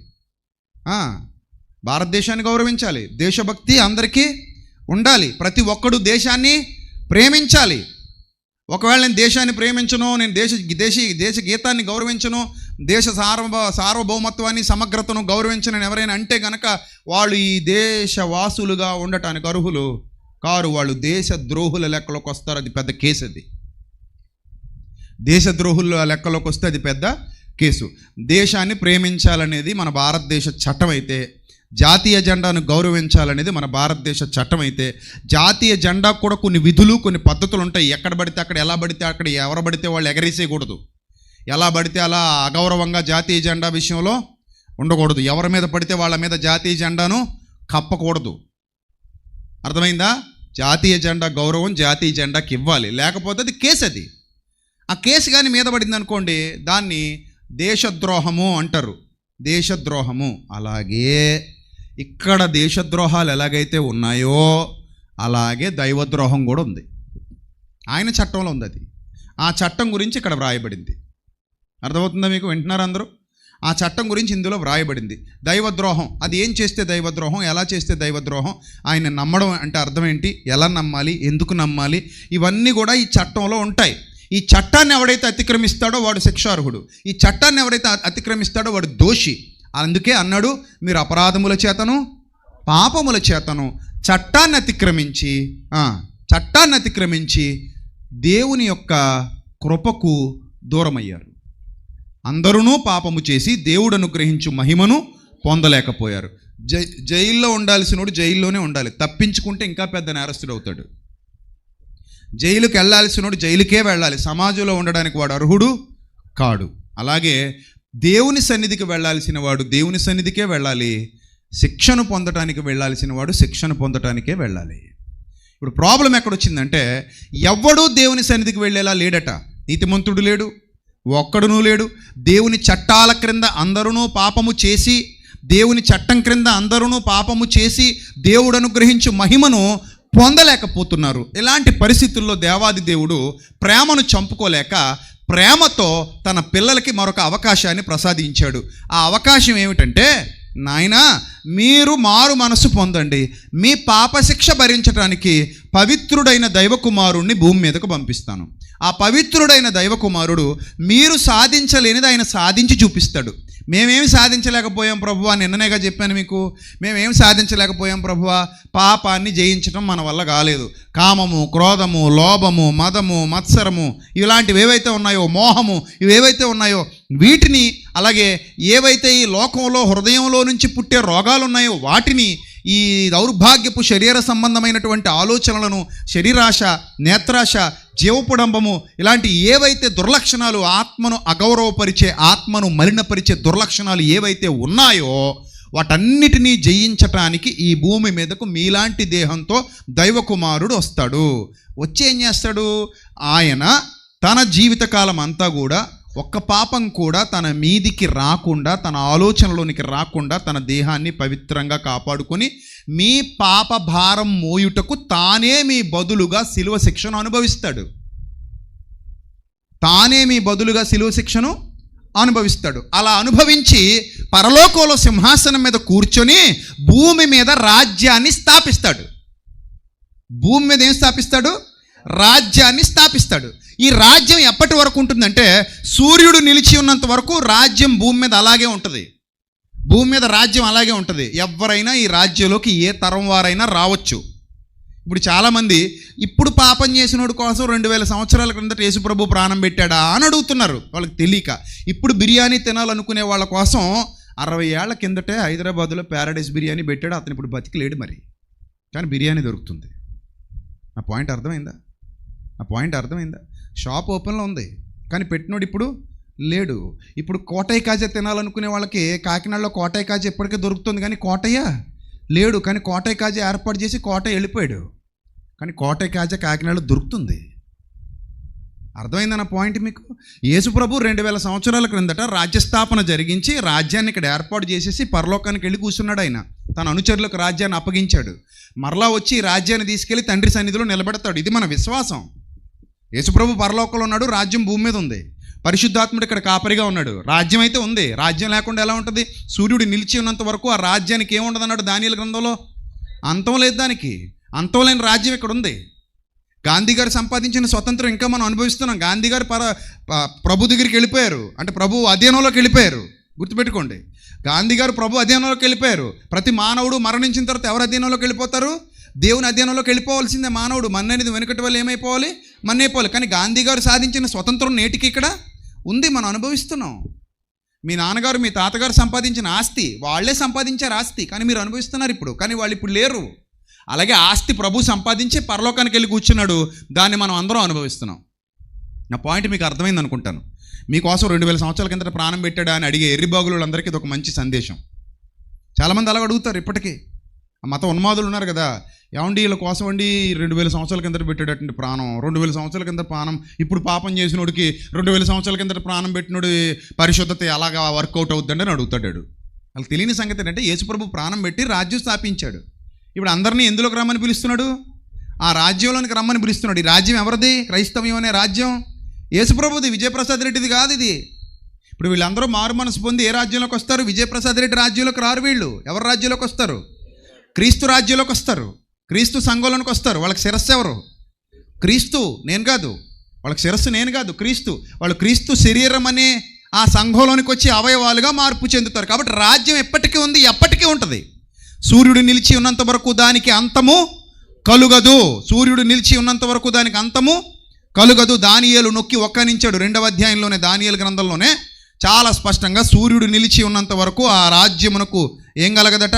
భారతదేశాన్ని గౌరవించాలి. దేశభక్తి అందరికీ ఉండాలి. ప్రతి ఒక్కడు దేశాన్ని ప్రేమించాలి. ఒకవేళ నేను దేశాన్ని ప్రేమించను, నేను దేశ గీతాన్ని గౌరవించను, దేశ సార్వభౌమత్వాన్ని సమగ్రతను గౌరవించను ఎవరైనా అంటే కనుక వాళ్ళు ఈ దేశవాసులుగా ఉండటానికి అర్హులు కారు. వాళ్ళు దేశ ద్రోహుల లెక్కలోకి వస్తారు. అది పెద్ద కేసు. అది దేశద్రోహుల లెక్కలోకి వస్తే అది పెద్ద కేసు. దేశాన్ని ప్రేమించాలనేది మన భారతదేశ చట్టం అయితే, జాతీయ జెండాను గౌరవించాలనేది మన భారతదేశ చట్టం అయితే, జాతీయ జెండా కూడా కొన్ని విధులు కొన్ని పద్ధతులు ఉంటాయి. ఎక్కడ పడితే అక్కడ, ఎలా పడితే అక్కడ, ఎవరు పడితే వాళ్ళు ఎగరేసేయకూడదు. ఎలా పడితే అలా అగౌరవంగా జాతీయ జెండా విషయంలో ఉండకూడదు. ఎవరి మీద పడితే వాళ్ళ మీద జాతీయ జెండాను కప్పకూడదు. అర్థమైందా? జాతీయ జెండా గౌరవం జాతీయ జెండాకి ఇవ్వాలి, లేకపోతే అది కేసు. అది ఆ కేసు కానీ మీద పడింది అనుకోండి, దాన్ని దేశద్రోహము అంటారు. దేశద్రోహము. అలాగే ఇక్కడ దేశద్రోహాలు ఎలాగైతే ఉన్నాయో అలాగే దైవద్రోహం కూడా ఉంది. ఆయన చట్టంలో ఉంది అది. ఆ చట్టం గురించి ఇక్కడ వ్రాయబడింది. అర్థమవుతుందా మీకు? వింటున్నారా అందరూ? ఆ చట్టం గురించి ఇందులో వ్రాయబడింది. దైవద్రోహం, అది ఏం చేస్తే దైవద్రోహం, ఎలా చేస్తే దైవద్రోహం, ఆయన నమ్మడం అంటే అర్థం ఏంటి, ఎలా నమ్మాలి, ఎందుకు నమ్మాలి, ఇవన్నీ కూడా ఈ చట్టంలో ఉంటాయి. ఈ చట్టాన్ని ఎవడైతే అతిక్రమిస్తాడో వాడు శిక్షార్హుడు. ఈ చట్టాన్ని ఎవరైతే అతిక్రమిస్తాడో వాడు దోషి. అందుకే అన్నాడు, మీరు అపరాధముల చేతను పాపముల చేతను చట్టాన్ని అతిక్రమించి దేవుని యొక్క కృపకు దూరమయ్యారు. అందరూ పాపము చేసి దేవుడు అనుగ్రహించు మహిమను పొందలేకపోయారు. జైల్లో ఉండాల్సినోడు జైల్లోనే ఉండాలి. తప్పించుకుంటే ఇంకా పెద్ద నేరస్తుడు అవుతాడు. జైలుకి వెళ్ళాల్సినోడు జైలుకే వెళ్ళాలి. సమాజంలో ఉండడానికి వాడు అర్హుడు కాడు. అలాగే దేవుని సన్నిధికి వెళ్ళాల్సిన వాడు దేవుని సన్నిధికే వెళ్ళాలి. శిక్షను పొందటానికి వెళ్ళాల్సిన వాడు శిక్షను పొందటానికే వెళ్ళాలి. ఇప్పుడు ప్రాబ్లం ఎక్కడొచ్చిందంటే, ఎవ్వడూ దేవుని సన్నిధికి వెళ్ళేలా లేడట. నీతిమంతుడు లేడు, ఒక్కడునూ లేడు. దేవుని చట్టాల క్రింద అందరూ పాపము చేసి, దేవుని చట్టం క్రింద అందరూ పాపము చేసి దేవుడు అనుగ్రహించు మహిమను పొందలేకపోతున్నారు. ఇలాంటి పరిస్థితుల్లో దేవాది దేవుడు ప్రేమను చంపుకోలేక ప్రేమతో తన పిల్లలకి మరొక అవకాశాన్ని ప్రసాదించాడు. ఆ అవకాశం ఏమిటంటే, నాయనా మీరు మారు మనసు పొందండి, మీ పాపశిక్ష భరించడానికి పవిత్రుడైన దైవకుమారుణ్ణి భూమి మీదకు పంపిస్తాను. ఆ పవిత్రుడైన దైవకుమారుడు మీరు సాధించలేనిది ఆయన సాధించి చూపిస్తాడు. మేమేమి సాధించలేకపోయాం ప్రభువా, నిన్ననేగా చెప్పాను మీకు, మేమేమి సాధించలేకపోయాం ప్రభువా, పాపాన్ని జయించడం మన వల్ల కాలేదు. కామము, క్రోధము, లోభము, మదము, మత్సరము ఇలాంటివి ఏవైతే ఉన్నాయో, మోహము ఇవేవైతే ఉన్నాయో వీటిని, అలాగే ఏవైతే ఈ లోకంలో హృదయంలో నుంచి పుట్టే రోగాలు ఉన్నాయో వాటిని, ఈ దౌర్భాగ్యపు శరీర సంబంధమైనటువంటి ఆలోచనలను, శరీరాశ, నేత్రాశ, జీవపుడంబము ఇలాంటి ఏవైతే దుర్లక్షణాలు, ఆత్మను అగౌరవపరిచే, ఆత్మను మలినపరిచే దుర్లక్షణాలు ఏవైతే ఉన్నాయో వాటన్నిటినీ జయించటానికి ఈ భూమి మీదకు మీలాంటి దేహంతో దైవకుమారుడు వస్తాడు. వచ్చి ఏం చేస్తాడు? ఆయన తన జీవితకాలం అంతా కూడా ఒక్క పాపం కూడా తన మీదికి రాకుండా, తన ఆలోచనలోనికి రాకుండా తన దేహాన్ని పవిత్రంగా కాపాడుకొని మీ పాప భారం మోయుటకు తానే మీ బదులుగా శిలువ శిక్షను అనుభవిస్తాడు. తానే మీ బదులుగా శిలువ శిక్షను అనుభవిస్తాడు. అలా అనుభవించి పరలోకంలో సింహాసనం మీద కూర్చొని భూమి మీద రాజ్యాన్ని స్థాపిస్తాడు. భూమి మీద ఏం స్థాపిస్తాడు? రాజ్యాన్ని స్థాపిస్తాడు. ఈ రాజ్యం ఎప్పటి వరకు ఉంటుందంటే, సూర్యుడు నిలిచి ఉన్నంత వరకు రాజ్యం భూమి మీద అలాగే ఉంటుంది. భూమి మీద రాజ్యం అలాగే ఉంటుంది. ఎవరైనా ఈ రాజ్యంలోకి ఏ తరం వారైనా రావచ్చు. ఇప్పుడు చాలామంది ఇప్పుడు పాపం చేసినోడు కోసం 2000 సంవత్సరాల క్రిందట యేసుప్రభు ప్రాణం పెట్టాడా అని అడుగుతున్నారు. వాళ్ళకి తెలియక. ఇప్పుడు బిర్యానీ తినాలనుకునే వాళ్ళ కోసం 60 ఏళ్ల కిందటే హైదరాబాద్లో ప్యారడైస్ బిర్యానీ పెట్టాడు. అతను ఇప్పుడు బతికిలేడు మరి, కానీ బిర్యానీ దొరుకుతుంది. నా పాయింట్ అర్థమైందా? షాప్ ఓపెన్లో ఉంది, కానీ పెట్టినోడు ఇప్పుడు లేడు. ఇప్పుడు కోటయ్య కాజా తినాలనుకునే వాళ్ళకి కాకినాడలో కోటయ్య కాజా ఎప్పటికే దొరుకుతుంది, కానీ కోటయ్య లేడు. కానీ కోటయ్య కాజా ఏర్పాటు చేసి కోటయ్య వెళ్ళిపోయాడు, కానీ కోటయ్య కాజా కాకినాడలో దొరుకుతుంది. అర్థమైందన్న పాయింట్ మీకు? యేసుప్రభు 2000 సంవత్సరాల క్రిందట రాజ్యస్థాపన జరిగించి రాజ్యాన్ని ఇక్కడ ఏర్పాటు చేసేసి పరలోకానికి వెళ్ళి కూర్చున్నాడు. ఆయన తన అనుచరులకు రాజ్యాన్ని అప్పగించాడు. మరలా వచ్చి రాజ్యాన్ని తీసుకెళ్ళి తండ్రి సన్నిధిలో నిలబెడతాడు. ఇది మన విశ్వాసం. యేసుప్రభు పరలోకంలో ఉన్నాడు, రాజ్యం భూమి మీద ఉంది. పరిశుద్ధాత్ముడు ఇక్కడ కాపరిగా ఉన్నాడు. రాజ్యం అయితే ఉంది. రాజ్యం లేకుండా ఎలా ఉంటుంది? సూర్యుడు నిలిచి ఉన్నంత వరకు ఆ రాజ్యానికి ఏముండదు అన్నాడు దానియేలు గ్రంథంలో. అంతం లేదు దానికి. అంతం లేని రాజ్యం ఇక్కడ ఉంది. గాంధీ గారు సంపాదించిన స్వతంత్రం ఇంకా మనం అనుభవిస్తున్నాం. గాంధీ గారు ప్రభు దగ్గరికి వెళ్ళిపోయారు, అంటే ప్రభు అధీనంలోకి వెళ్ళిపోయారు. గుర్తుపెట్టుకోండి, గాంధీ గారు ప్రభు అధీనంలోకి వెళ్ళిపోయారు. ప్రతి మానవుడు మరణించిన తర్వాత ఎవరు అధీనంలోకి వెళ్ళిపోతారు? దేవుని అధీనంలోకి వెళ్ళిపోవాల్సిందే మానవుడు. మన్ననేది వెనుకటి వల్ల ఏమైపోవాలి? మన్నైపోవాలి. కానీ గాంధీ గారు సాధించిన స్వతంత్రం నేటికి ఇక్కడ ఉంది, మనం అనుభవిస్తున్నాం. మీ నాన్నగారు, మీ తాతగారు సంపాదించిన ఆస్తి, వాళ్ళే సంపాదించారు ఆస్తి, కానీ మీరు అనుభవిస్తున్నారు ఇప్పుడు. కానీ వాళ్ళు ఇప్పుడు లేరు. అలాగే ఆస్తి ప్రభు సంపాదించి పరలోకానికి వెళ్ళి కూర్చున్నాడు, దాన్ని మనం అందరం అనుభవిస్తున్నాం. నా పాయింట్ మీకు అర్థమైంది అనుకుంటాను. మీకోసం 2000 సంవత్సరాల కిందట ప్రాణం పెట్టాడా అని అడిగే ఎర్రిబాగులందరికీ ఇది ఒక మంచి సందేశం. చాలామంది అలాగ అడుగుతారు. ఇప్పటికీ ఆ మత ఉన్మాదులు ఉన్నారు కదా, ఏమండి వీళ్ళ కోసం అండి 2000 సంవత్సరాల కిందట పెట్టేటటువంటి ప్రాణం, 2000 సంవత్సరాల కింద ప్రాణం, ఇప్పుడు పాపం చేసినోడికి 2000 సంవత్సరాల కిందట ప్రాణం పెట్టినోడి పరిశుద్ధత ఎలాగా వర్కౌట్ అవుతుందని అని అడుగుతాడు. వాళ్ళకి తెలియని సంగతి ఏంటంటే, యేసుప్రభు ప్రాణం పెట్టి రాజ్యం స్థాపించాడు. ఇప్పుడు అందరినీ ఎందులోకి రమ్మని పిలుస్తున్నాడు? ఆ రాజ్యంలోనికి రమ్మని పిలుస్తున్నాడు. ఈ రాజ్యం ఎవరిది? క్రైస్తవ్యం అనే రాజ్యం యేసుప్రభుది, విజయప్రసాద్ రెడ్డిది కాదు ఇది. ఇప్పుడు వీళ్ళందరూ మారు మనసు పొంది ఏ రాజ్యంలోకి వస్తారు? విజయప్రసాద్ రెడ్డి రాజ్యంలోకి రారు. వీళ్ళు ఎవరి రాజ్యంలోకి వస్తారు? క్రీస్తు రాజ్యంలోకి వస్తారు. క్రీస్తు సంఘంలోనికి వస్తారు. వాళ్ళకి శిరస్సు ఎవరు? క్రీస్తు, నేను కాదు. వాళ్ళకి శిరస్సు నేను కాదు, క్రీస్తు. వాళ్ళు క్రీస్తు శరీరం అనే ఆ సంఘంలోనికి వచ్చి అవయవాలుగా మార్పు చెందుతారు. కాబట్టి రాజ్యం ఎప్పటికీ ఉంది, ఎప్పటికీ ఉంటుంది. సూర్యుడు నిలిచి ఉన్నంత వరకు దానికి అంతము కలుగదు. సూర్యుడు నిలిచి ఉన్నంత వరకు దానికి అంతము కలుగదు. దానియేలు నొక్కి ఒక్కనించాడు 2వ అధ్యాయంలోనే, దానియేలు గ్రంథంలోనే చాలా స్పష్టంగా సూర్యుడు నిలిచి ఉన్నంత వరకు ఆ రాజ్యమునకు ఏం కలగదట?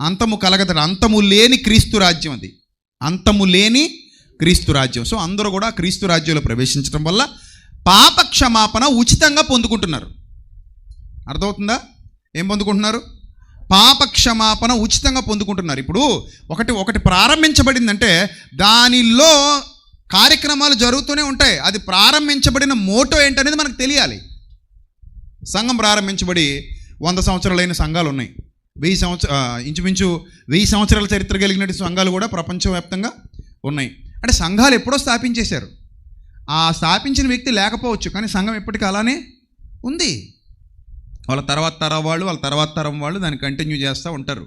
అంతము కలగదట. అంతము లేని క్రీస్తు రాజ్యం అది, అంతము లేని క్రీస్తు రాజ్యం. సో అందరూ కూడా క్రీస్తు రాజ్యంలో ప్రవేశించడం వల్ల పాప క్షమాపణ ఉచితంగా పొందుకుంటున్నారు. అర్థమవుతుందా? ఏం పొందుకుంటున్నారు? పాప క్షమాపణ ఉచితంగా పొందుకుంటున్నారు. ఇప్పుడు ఒకటి ప్రారంభించబడిందంటే దానిలో కార్యక్రమాలు జరుగుతూనే ఉంటాయి. అది ప్రారంభించబడిన మోటో ఏంటనేది మనకు తెలియాలి. సంఘం ప్రారంభించబడి 100 సంవత్సరాలైన సంఘాలు ఉన్నాయి. ఇంచుమించు 1000 సంవత్సరాల చరిత్ర కలిగిన సంఘాలు కూడా ప్రపంచవ్యాప్తంగా ఉన్నాయి. అంటే సంఘాలు ఎప్పుడో స్థాపించేశారు. ఆ స్థాపించిన వ్యక్తి లేకపోవచ్చు, కానీ సంఘం ఎప్పటికీ అలానే ఉంది. వాళ్ళ తర్వాత తరం వాళ్ళు దాన్ని కంటిన్యూ చేస్తూ ఉంటారు.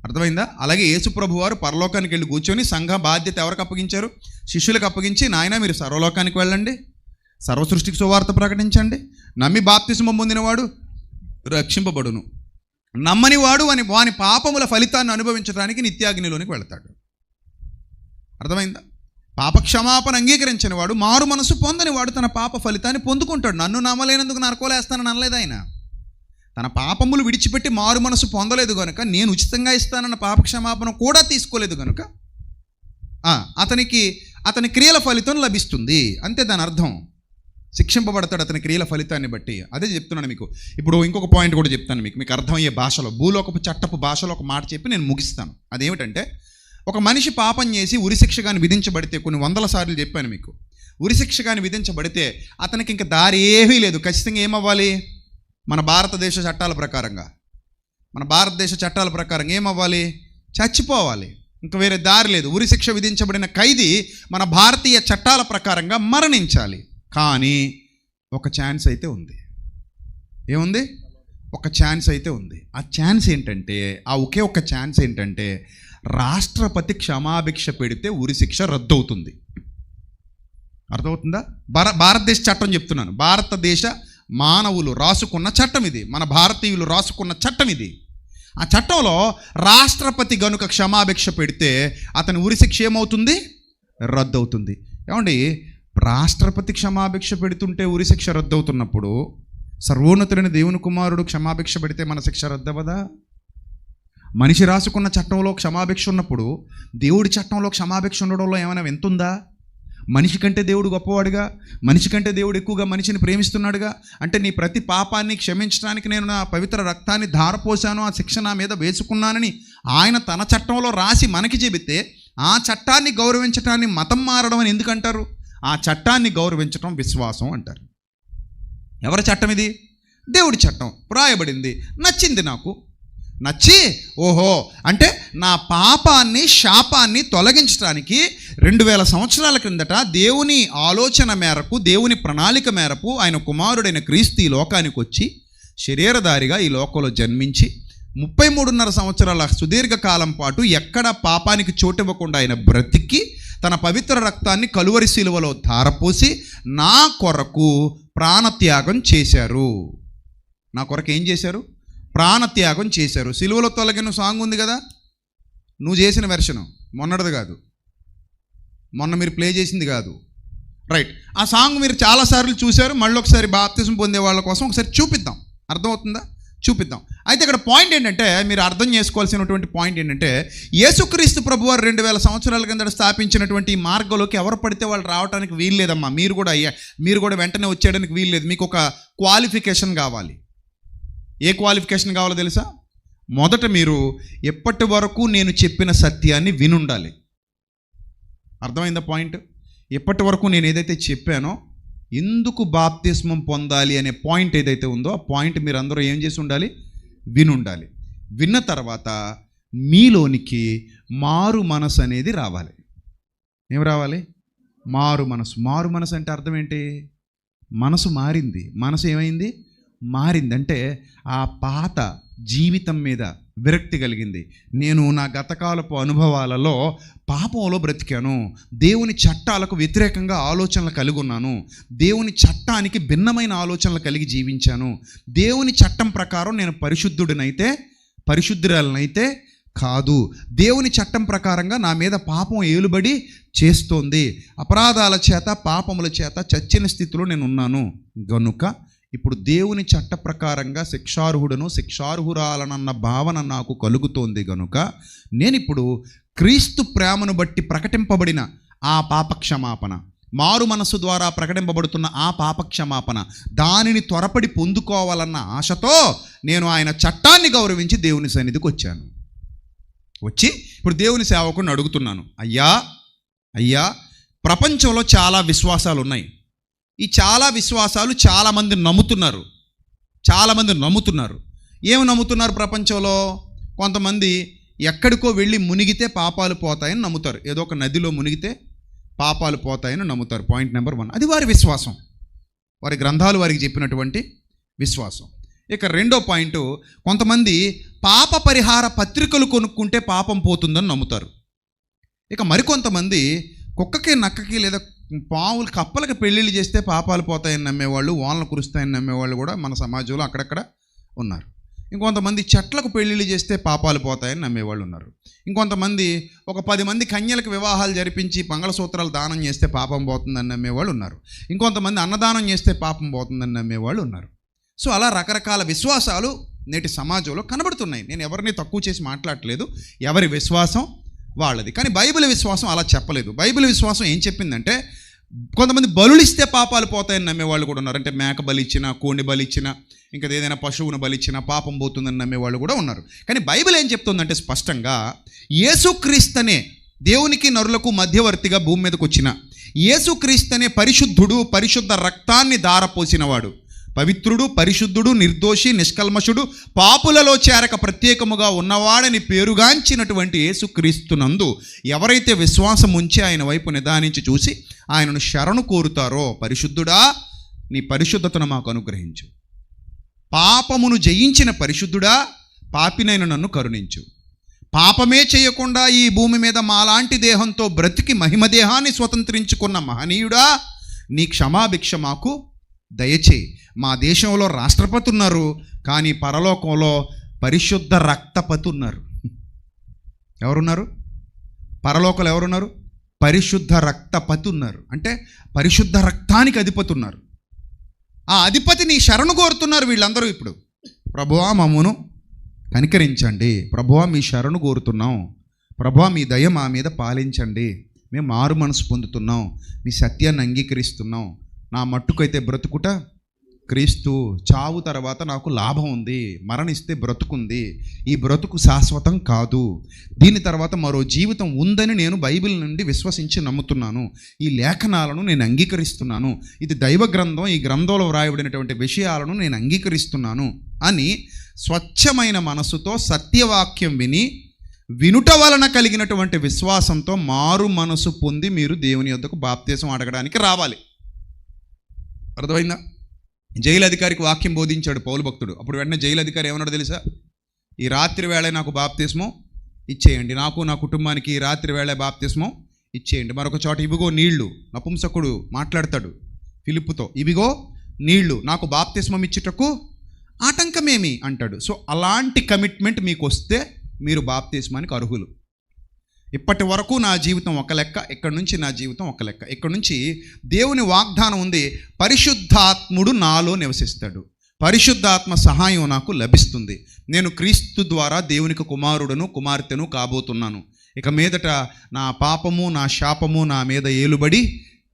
అర్థమైందా? అలాగే యేసుప్రభు వారు పరలోకానికి వెళ్ళి కూర్చొని సంఘ బాధ్యత ఎవరికి అప్పగించారు? శిష్యులకు అప్పగించి, నాయన మీరు సర్వలోకానికి వెళ్ళండి, సర్వ సృష్టికి సువార్త ప్రకటించండి, నమ్మి బాప్తిస్మం పొందినవాడు రక్షింపబడును, నమ్మని వాడు వాని పాపముల ఫలితాన్ని అనుభవించడానికి నిత్యాగ్నిలోనికి వెళతాడు. అర్థమైందా? పాపక్షమాపణ అంగీకరించిన వాడు, మారు మనసు పొందని వాడు తన పాప ఫలితాన్ని పొందుకుంటాడు. నన్ను నమ్మలేనందుకు నరకోలేస్తానని అనలేదు ఆయన. తన పాపములు విడిచిపెట్టి మారు మనసు పొందలేదు కనుక, నేను ఉచితంగా ఇస్తానన్న పాపక్షమాపణ కూడా తీసుకోలేదు కనుక అతని క్రియల ఫలితం లభిస్తుంది. అంతే దాని అర్థం. శిక్షింపబడతాడు అతని క్రియల ఫలితాన్ని బట్టి. అదే చెప్తున్నాను మీకు. ఇప్పుడు ఇంకొక పాయింట్ కూడా చెప్తాను మీకు అర్థమయ్యే భాషలో, భూలోకపు చట్టపు భాషలో ఒక మాట చెప్పి నేను ముగిస్తాను. అదేమిటంటే, ఒక మనిషి పాపం చేసి ఉరిశిక్ష కానీ విధించబడితే, కొన్ని 100 సార్లు చెప్పాను మీకు, ఉరిశిక్ష కానీ విధించబడితే అతనికి ఇంకా దారి ఏమీ లేదు. ఖచ్చితంగా ఏమవ్వాలి? మన భారతదేశ చట్టాల ప్రకారం ఏమవ్వాలి? చచ్చిపోవాలి. ఇంకా వేరే దారి లేదు. ఉరిశిక్ష విధించబడిన ఖైదీ మన భారతీయ చట్టాల ప్రకారంగా మరణించాలి. కానీ ఒక ఛాన్స్ అయితే ఉంది. ఏముంది? ఒక ఛాన్స్ అయితే ఉంది. ఆ ఛాన్స్ ఏంటంటే, ఒకే ఒక ఛాన్స్ ఏంటంటే, రాష్ట్రపతి క్షమాభిక్ష పెడితే ఉరిశిక్ష రద్దవుతుంది. అర్థమవుతుందా? భారతదేశ చట్టం చెప్తున్నాను. భారతదేశ మానవులు రాసుకున్న చట్టం ఇది, మన భారతీయులు రాసుకున్న చట్టం ఇది. ఆ చట్టంలో రాష్ట్రపతి గనుక క్షమాభిక్ష పెడితే అతని ఉరిశిక్ష ఏమవుతుంది? రద్దవుతుంది. ఏమండి, రాష్ట్రపతి క్షమాభిక్ష పెడుతుంటే ఉరిశిక్ష రద్దవుతున్నప్పుడు సర్వోన్నతుడైన దేవుని కుమారుడు క్షమాభిక్ష పెడితే మన శిక్ష రద్దవదా? మనిషి రాసుకున్న చట్టంలో క్షమాభిక్ష ఉన్నప్పుడు దేవుడి చట్టంలో క్షమాభిక్ష ఉండడంలో ఏమైనా ఎంతుందా? మనిషి కంటే దేవుడు గొప్పవాడుగా, మనిషి కంటే దేవుడు ఎక్కువగా మనిషిని ప్రేమిస్తున్నాడుగా. అంటే నీ ప్రతి పాపాన్ని క్షమించడానికి నేను నా పవిత్ర రక్తాన్ని ధారపోసాను, ఆ శిక్ష నా మీద వేసుకున్నానని ఆయన తన చట్టంలో రాసి మనకి చెబితే, ఆ చట్టాన్ని గౌరవించటాన్ని మతం మారడం అని ఎందుకంటారు? ఆ చట్టాన్ని గౌరవించటం విశ్వాసం అంటారు. ఎవరి చట్టం ఇది? దేవుడి చట్టం. వ్రాయబడింది, నచ్చింది, నాకు నచ్చి, ఓహో అంటే నా పాపాన్ని శాపాన్ని తొలగించడానికి 2000 సంవత్సరాల క్రిందట దేవుని ఆలోచన మేరకు, దేవుని ప్రణాళిక మేరకు ఆయన కుమారుడైన క్రీస్తు ఈ లోకానికి వచ్చి శరీరధారిగా ఈ లోకంలో జన్మించి 33.5 సంవత్సరాల సుదీర్ఘకాలం పాటు ఎక్కడ పాపానికి చోటివ్వకుండా ఆయన బ్రతికి తన పవిత్ర రక్తాన్ని కలువరి శిలువలో ధారపోసి నా కొరకు ప్రాణత్యాగం చేశారు. నా కొరకు ఏం చేశారు? ప్రాణత్యాగం చేశారు. సిలువలో తొలగిన సాంగ్ ఉంది కదా, నువ్వు చేసిన వెర్షను, మొన్నటిది కాదు, మొన్న మీరు ప్లే చేసింది కాదు, రైట్? ఆ సాంగ్ మీరు చాలాసార్లు చూశారు. మళ్ళీ ఒకసారి బాప్తిజం పొందే వాళ్ళ కోసం ఒకసారి చూపిద్దాం. అర్థమవుతుందా? చూపిద్దాం. అయితే ఇక్కడ పాయింట్ ఏంటంటే, మీరు అర్థం చేసుకోవాల్సినటువంటి పాయింట్ ఏంటంటే, యేసుక్రీస్తు ప్రభువారు 2000 సంవత్సరాల కింద స్థాపించినటువంటి ఈ మార్గంలోకి ఎవరు పడితే వాళ్ళు రావడానికి వీల్లేదమ్మా. మీరు కూడా వెంటనే వచ్చేయడానికి వీల్లేదు. మీకు ఒక క్వాలిఫికేషన్ కావాలి. ఏ క్వాలిఫికేషన్ కావాలో తెలుసా? మొదట మీరు ఎప్పటి వరకు నేను చెప్పిన సత్యాన్ని వినుండాలి. అర్థమైందా పాయింట్? ఎప్పటి వరకు నేను ఏదైతే చెప్పానో, ఎందుకు బాప్తిస్మం పొందాలి అనే పాయింట్ ఏదైతే ఉందో, ఆ పాయింట్ మీరు అందరూ ఏం చేసి ఉండాలి? వినుండాలి. విన్న తర్వాత మీలోనికి మారు మనసు అనేది రావాలి. ఏం రావాలి? మారు మనసు. మారు మనసు అంటే అర్థం ఏంటి? మనసు మారింది. మనసు ఏమైంది? మారింది. అంటే ఆ పాత జీవితం మీద విరక్తి కలిగింది. నేను నా గతకాలపు అనుభవాలలో పాపంలో బ్రతికాను, దేవుని చట్టాలకు వ్యతిరేకంగా ఆలోచనలు కలిగి ఉన్నాను, దేవుని చట్టానికి భిన్నమైన ఆలోచనలు కలిగి జీవించాను, దేవుని చట్టం ప్రకారం నేను పరిశుద్ధురాలనైతే కాదు, దేవుని చట్టం ప్రకారంగా నా మీద పాపం ఏలుబడి చేస్తోంది, అపరాధాల చేత పాపముల చేత చచ్చిన స్థితిలో నేను ఉన్నాను గనుక ఇప్పుడు దేవుని చట్ట ప్రకారంగా శిక్షార్హురాలనన్న భావన నాకు కలుగుతోంది గనుక నేను ఇప్పుడు క్రీస్తు ప్రేమను బట్టి ప్రకటింపబడిన ఆ పాపక్షమాపణ, మారు మనసు ద్వారా ప్రకటింపబడుతున్న ఆ పాపక్షమాపణ, దానిని త్వరపడి పొందుకోవాలన్న ఆశతో నేను ఆయన చట్టాన్ని గౌరవించి దేవుని సన్నిధికి వచ్చి ఇప్పుడు దేవుని సేవకుని అడుగుతున్నాను, అయ్యా ప్రపంచంలో చాలా విశ్వాసాలు ఉన్నాయి. ఈ చాలా విశ్వాసాలు చాలామంది నమ్ముతున్నారు. ఏమి నమ్ముతున్నారు ప్రపంచంలో? కొంతమంది ఎక్కడికో వెళ్ళి మునిగితే పాపాలు పోతాయని నమ్ముతారు. ఏదో ఒక నదిలో మునిగితే పాపాలు పోతాయని నమ్ముతారు. పాయింట్ నెంబర్ 1, అది వారి విశ్వాసం, వారి గ్రంథాలు వారికి చెప్పినటువంటి విశ్వాసం. ఇక రెండో పాయింట్, కొంతమంది పాప పరిహార పత్రికలు కొనుక్కుంటే పాపం పోతుందని నమ్ముతారు. ఇక మరికొంతమంది కుక్కకి నక్కకి లేదా పావులు కప్పలకి పెళ్ళిళ్ళు చేస్తే పాపాలు పోతాయని నమ్మేవాళ్ళు, వానలు కురుస్తాయని నమ్మేవాళ్ళు కూడా మన సమాజంలో అక్కడక్కడ ఉన్నారు. ఇంకొంతమంది చెట్లకు పెళ్ళిళ్ళు చేస్తే పాపాలు పోతాయని నమ్మేవాళ్ళు ఉన్నారు. ఇంకొంతమంది ఒక 10 మంది కన్యలకు వివాహాలు జరిపించి మంగళసూత్రాలు దానం చేస్తే పాపం పోతుందని నమ్మేవాళ్ళు ఉన్నారు. ఇంకొంతమంది అన్నదానం చేస్తే పాపం పోతుందని నమ్మేవాళ్ళు ఉన్నారు. సో అలా రకరకాల విశ్వాసాలు నేటి సమాజంలో కనబడుతున్నాయి. నేను ఎవరిని తక్కువ చేసి మాట్లాడట్లేదు, ఎవరి విశ్వాసం వాళ్ళది. కానీ బైబిల్ విశ్వాసం అలా చెప్పలేదు. బైబిల్ విశ్వాసం ఏం చెప్పిందంటే, కొంతమంది బలులు ఇస్తే పాపాలు పోతాయని నమ్మేవాళ్ళు కూడా ఉన్నారు. అంటే మేక బలి ఇచ్చినా, కోడిని బలి ఇచ్చినా, ఇంకా ఏదైనా పశువును బలి ఇచ్చినా పాపం పోతుందని నమ్మేవాళ్ళు కూడా ఉన్నారు. కానీ బైబిల్ ఏం చెప్తుందంటే స్పష్టంగా, యేసుక్రీస్తనే దేవునికి నరులకు మధ్యవర్తిగా భూమి మీదకి వచ్చిన యేసుక్రీస్తనే పరిశుద్ధుడు, పరిశుద్ధ రక్తాన్ని ధారపోసినవాడు, పవిత్రుడు, పరిశుద్ధుడు, నిర్దోషి, నిష్కల్మషుడు, పాపులలో చేరక ప్రత్యేకముగా ఉన్నవాడని పేరుగాంచినటువంటి యేసుక్రీస్తునందు ఎవరైతే విశ్వాసం ఉంచి ఆయన వైపు నిదానించి చూసి ఆయనను శరణు కోరుతారో, పరిశుద్ధుడా నీ పరిశుద్ధతను మాకు అనుగ్రహించు, పాపమును జయించిన పరిశుద్ధుడా పాపినైన నన్ను కరుణించు, పాపమే చేయకుండా ఈ భూమి మీద మాలాంటి దేహంతో బ్రతికి మహిమదేహాన్ని స్వతంత్రించుకున్న మహనీయుడా నీ క్షమాభిక్ష మాకు దయచేయి. మా దేశంలో రాష్ట్రపతి ఉన్నారు, కానీ పరలోకంలో పరిశుద్ధ రక్తపతి ఉన్నారు. ఎవరున్నారు? పరలోకంలో ఎవరున్నారు? పరిశుద్ధ రక్తపతి ఉన్నారు. అంటే పరిశుద్ధ రక్తానికి అధిపతి ఉన్నారు. ఆ అధిపతిని శరణు కోరుతున్నారు వీళ్ళందరూ. ఇప్పుడు ప్రభువా మమ్మును కనికరించండి, ప్రభువా మీ శరణు కోరుతున్నాం, ప్రభువా మీ దయ మా మీద పాలించండి, మేము మారు మనసు పొందుతున్నాం, మీ సత్యాన్ని అంగీకరిస్తున్నాం, నా మట్టుకైతే బ్రతుకుట క్రీస్తు, చావు తర్వాత నాకు లాభం ఉంది, మరణిస్తే బ్రతుకుంది, ఈ బ్రతుకు శాశ్వతం కాదు, దీని తర్వాత మరో జీవితం ఉందని నేను బైబిల్ నుండి విశ్వసించి నమ్ముతున్నాను, ఈ లేఖనాలను నేను అంగీకరిస్తున్నాను, ఇది దైవ గ్రంథం, ఈ గ్రంథంలో వ్రాయబడినటువంటి విషయాలను నేను అంగీకరిస్తున్నాను అని స్వచ్ఛమైన మనసుతో సత్యవాక్యం విని వినుట వలన కలిగినటువంటి విశ్వాసంతో మారు మనసు పొంది మీరు దేవుని యొద్దకు బాప్తీసం అడగడానికి రావాలి. అర్థమైందా? జైలు అధికారికి వాక్యం బోధించాడు పౌలు భక్తుడు. అప్పుడు వెంటనే జైలు అధికారి ఏమన్నాడు తెలుసా? ఈ రాత్రి వేళ నాకు బాప్తిస్మం ఇచ్చేయండి, నాకు నా కుటుంబానికి ఈ రాత్రి వేళ బాప్తిస్మం ఇచ్చేయండి. మరొక చోట ఇవిగో నీళ్లు, నపుంసకుడు మాట్లాడతాడు ఫిలిప్పుతో, ఇవిగో నీళ్లు, నాకు బాప్తిస్మం ఇచ్చుటకు ఆటంకమేమి అంటాడు. సో అలాంటి కమిట్మెంట్ మీకు వస్తే మీరు బాప్తిస్మానికి అర్హులు. ఇప్పటి వరకు నా జీవితం ఒక లెక్క, ఇక్కడి నుంచి నా జీవితం ఒక లెక్క. ఇక్కడి నుంచి దేవుని వాగ్దానం ఉంది, పరిశుద్ధాత్ముడు నాలో నివసిస్తాడు, పరిశుద్ధాత్మ సహాయం నాకు లభిస్తుంది, నేను క్రీస్తు ద్వారా దేవునికి కుమారుడును కుమార్తెను కాబోతున్నాను, ఇక మీదట నా పాపము నా శాపము నా మీద ఏలుబడి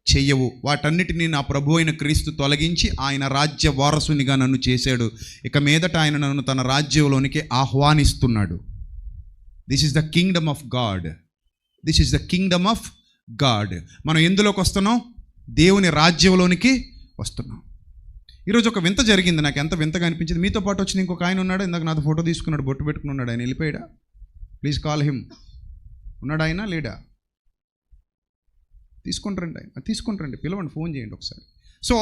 చెయ్యవు, వాటన్నిటినీ నా ప్రభు అయిన క్రీస్తు తొలగించి ఆయన రాజ్య వారసునిగా నన్ను చేశాడు, ఇక మీదట ఆయన నన్ను తన రాజ్యంలోనికి ఆహ్వానిస్తున్నాడు. This is the kingdom of God, this is the kingdom of God. మనం ఎందులోకి వస్తున్నాం? దేవుని రాజ్యంలోనికి వస్తున్నాం. ఈరోజు ఒక వింత జరిగింది, నాకు ఎంత వింతగా అనిపించింది. మీతో పాటు వచ్చిన ఇంకొక ఆయన ఉన్నాడు, ఇందాక నాతో ఫోటో తీసుకున్నాడు, బొట్టు పెట్టుకుని ఉన్నాడు, ఆయన వెళ్ళిపోయాడా? Please call him. ఉన్నాడు ఆయన? లేడా? తీసుకుంటారండి, ఆయన తీసుకుంటారండి, పిలవండి, ఫోన్ చేయండి ఒకసారి. సో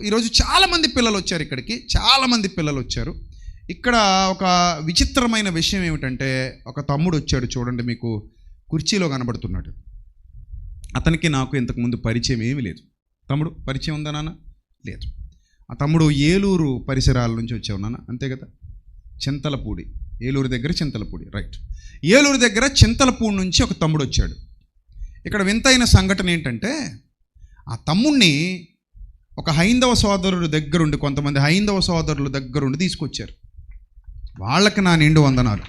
ఈరోజు చాలామంది పిల్లలు వచ్చారు ఇక్కడికి, చాలామంది పిల్లలు వచ్చారు. ఇక్కడ ఒక విచిత్రమైన విషయం ఏమిటంటే, ఒక తమ్ముడు వచ్చాడు చూడండి, మీకు కుర్చీలో కనబడుతున్నాడు. అతనికి నాకు ఇంతకుముందు పరిచయం ఏమీ లేదు. తమ్ముడు పరిచయం ఉందా నాన్న? లేదు. ఆ తమ్ముడు ఏలూరు పరిసరాల నుంచి వచ్చావు నాన్న, అంతే కదా? చింతలపూడి, ఏలూరు దగ్గర చింతలపూడి, రైట్. ఏలూరు దగ్గర చింతలపూడి నుంచి ఒక తమ్ముడు వచ్చాడు. ఇక్కడ వింతైన సంఘటన ఏంటంటే, ఆ తమ్ముడిని ఒక హైందవ సోదరుడు దగ్గరుండి, కొంతమంది హైందవ సోదరుల దగ్గరుండి తీసుకొచ్చారు. వాళ్ళకి నా నిండు వందనాలు.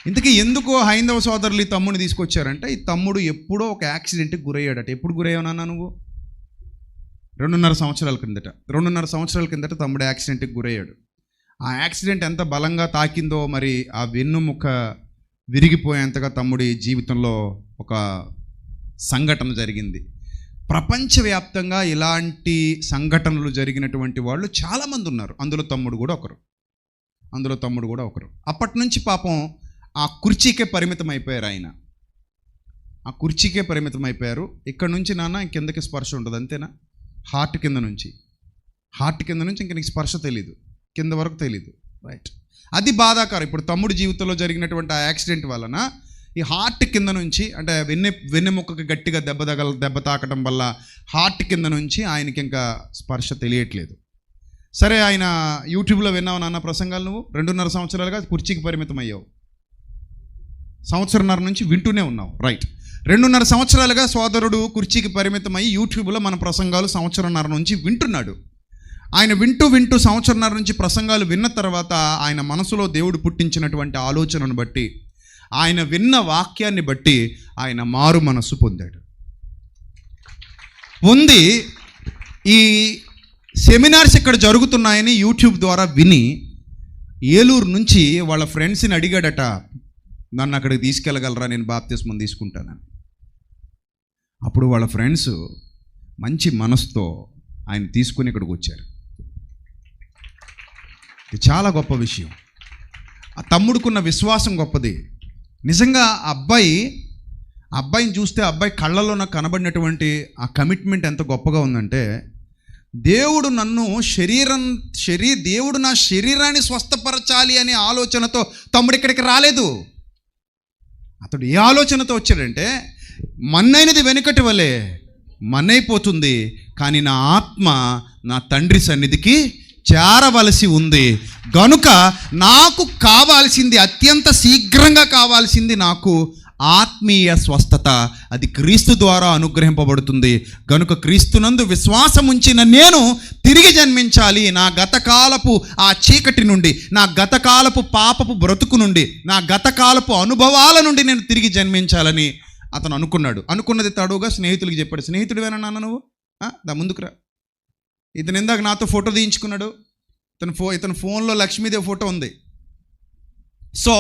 ఇంతకీ ఎందుకో హైందవ సోదరులు ఈ తమ్ముడిని తీసుకొచ్చారంటే, ఈ తమ్ముడు ఎప్పుడో ఒక యాక్సిడెంట్కి గురయ్యాడట. ఎప్పుడు గురయ్యావన్నా నువ్వు? 2.5 సంవత్సరాల కిందట తమ్ముడు యాక్సిడెంట్కి గురయ్యాడు. ఆ యాక్సిడెంట్ ఎంత బలంగా తాకిందో మరి, ఆ వెన్నుముక్క విరిగిపోయేంతగా తమ్ముడి జీవితంలో ఒక సంఘటన జరిగింది. ప్రపంచవ్యాప్తంగా ఇలాంటి సంఘటనలు జరిగినటువంటి వాళ్ళు చాలామంది ఉన్నారు, అందులో తమ్ముడు కూడా ఒకరు. అందులో తమ్ముడు కూడా ఒకరు. అప్పటి నుంచి పాపం ఆ కుర్చీకే పరిమితం అయిపోయారు. ఆయన ఆ కుర్చీకే పరిమితం అయిపోయారు. ఇక్కడ నుంచి నాన్న కిందకి స్పర్శ ఉండదు, అంతేనా? హార్ట్ కింద నుంచి ఇంక నీకు స్పర్శ తెలీదు, కింద వరకు తెలీదు. రైట్, అది బాధాకరం. ఇప్పుడు తమ్ముడు జీవితంలో జరిగినటువంటి ఆ యాక్సిడెంట్ వలన ఈ హార్ట్ కింద నుంచి, అంటే వెన్నెముక్కకి గట్టిగా దెబ్బ తాకడం వల్ల హార్ట్ కింద నుంచి ఆయనకి ఇంకా స్పర్శ తెలియట్లేదు. సరే, ఆయన యూట్యూబ్లో విన్నావు నాన్న ప్రసంగాలు. నువ్వు 2.5 సంవత్సరాలుగా కుర్చీకి పరిమితం అయ్యావు. 1.5 సంవత్సరం నుంచి వింటూనే ఉన్నావు. రైట్, 2.5 సంవత్సరాలుగా సోదరుడు కుర్చీకి పరిమితం అయ్యి యూట్యూబ్లో మన ప్రసంగాలు 1.5 సంవత్సరం నుంచి వింటున్నాడు. ఆయన వింటూ 1.5 సంవత్సరం నుంచి ప్రసంగాలు విన్న తర్వాత ఆయన మనసులో దేవుడు పుట్టించినటువంటి ఆలోచనను బట్టి, ఆయన విన్న వాక్యాన్ని బట్టి ఆయన మారు మనస్సు పొందాడు. ఈ సెమినార్స్ ఇక్కడ జరుగుతున్నాయని యూట్యూబ్ ద్వారా విని ఏలూరు నుంచి వాళ్ళ ఫ్రెండ్స్ని అడిగాడట, నన్ను అక్కడికి తీసుకెళ్ళగలరా, నేను బాప్తిస్మం తీసుకుంటానని. అప్పుడు వాళ్ళ ఫ్రెండ్స్ మంచి మనసుతో ఆయన తీసుకుని ఇక్కడికి వచ్చారు. ఇది చాలా గొప్ప విషయం. ఆ తమ్ముడుకున్న విశ్వాసం గొప్పది. నిజంగా ఆ అబ్బాయిని చూస్తే అబ్బాయి కళ్ళలో నాకు కనబడినటువంటి ఆ కమిట్మెంట్ ఎంత గొప్పగా ఉందంటే, దేవుడు దేవుడు నా శరీరాన్ని స్వస్థపరచాలి అనే ఆలోచనతో తమ్ముడు ఇక్కడికి రాలేదు. అతడు ఏ ఆలోచనతో వచ్చాడంటే, మన్నైనది వెనుకటి వలె మన్నైపోతుంది, కానీ నా ఆత్మ నా తండ్రి సన్నిధికి చేరవలసి ఉంది, గనుక నాకు కావాల్సింది, అత్యంత శీఘ్రంగా కావాల్సింది నాకు ఆత్మీయ స్వస్థత. అది క్రీస్తు ద్వారా అనుగ్రహింపబడుతుంది. గనుక క్రీస్తునందు విశ్వాసం ఉంచిన నేను తిరిగి జన్మించాలి. నా గతకాలపు ఆ చీకటి నుండి, నా గతకాలపు పాపపు బ్రతుకు నుండి, నా గతకాలపు అనుభవాల నుండి నేను తిరిగి జన్మించాలని అతను అనుకున్నాడు. అనుకున్నది తడుగా స్నేహితులకి చెప్పాడు. స్నేహితుడివేనా నాన్న నువ్వు? దా ముందుకురా. ఇతను ఇందాక నాతో ఫోటో తీయించుకున్నాడు. ఇతను ఫోన్లో లక్ష్మీదేవి ఫోటో ఉంది. సో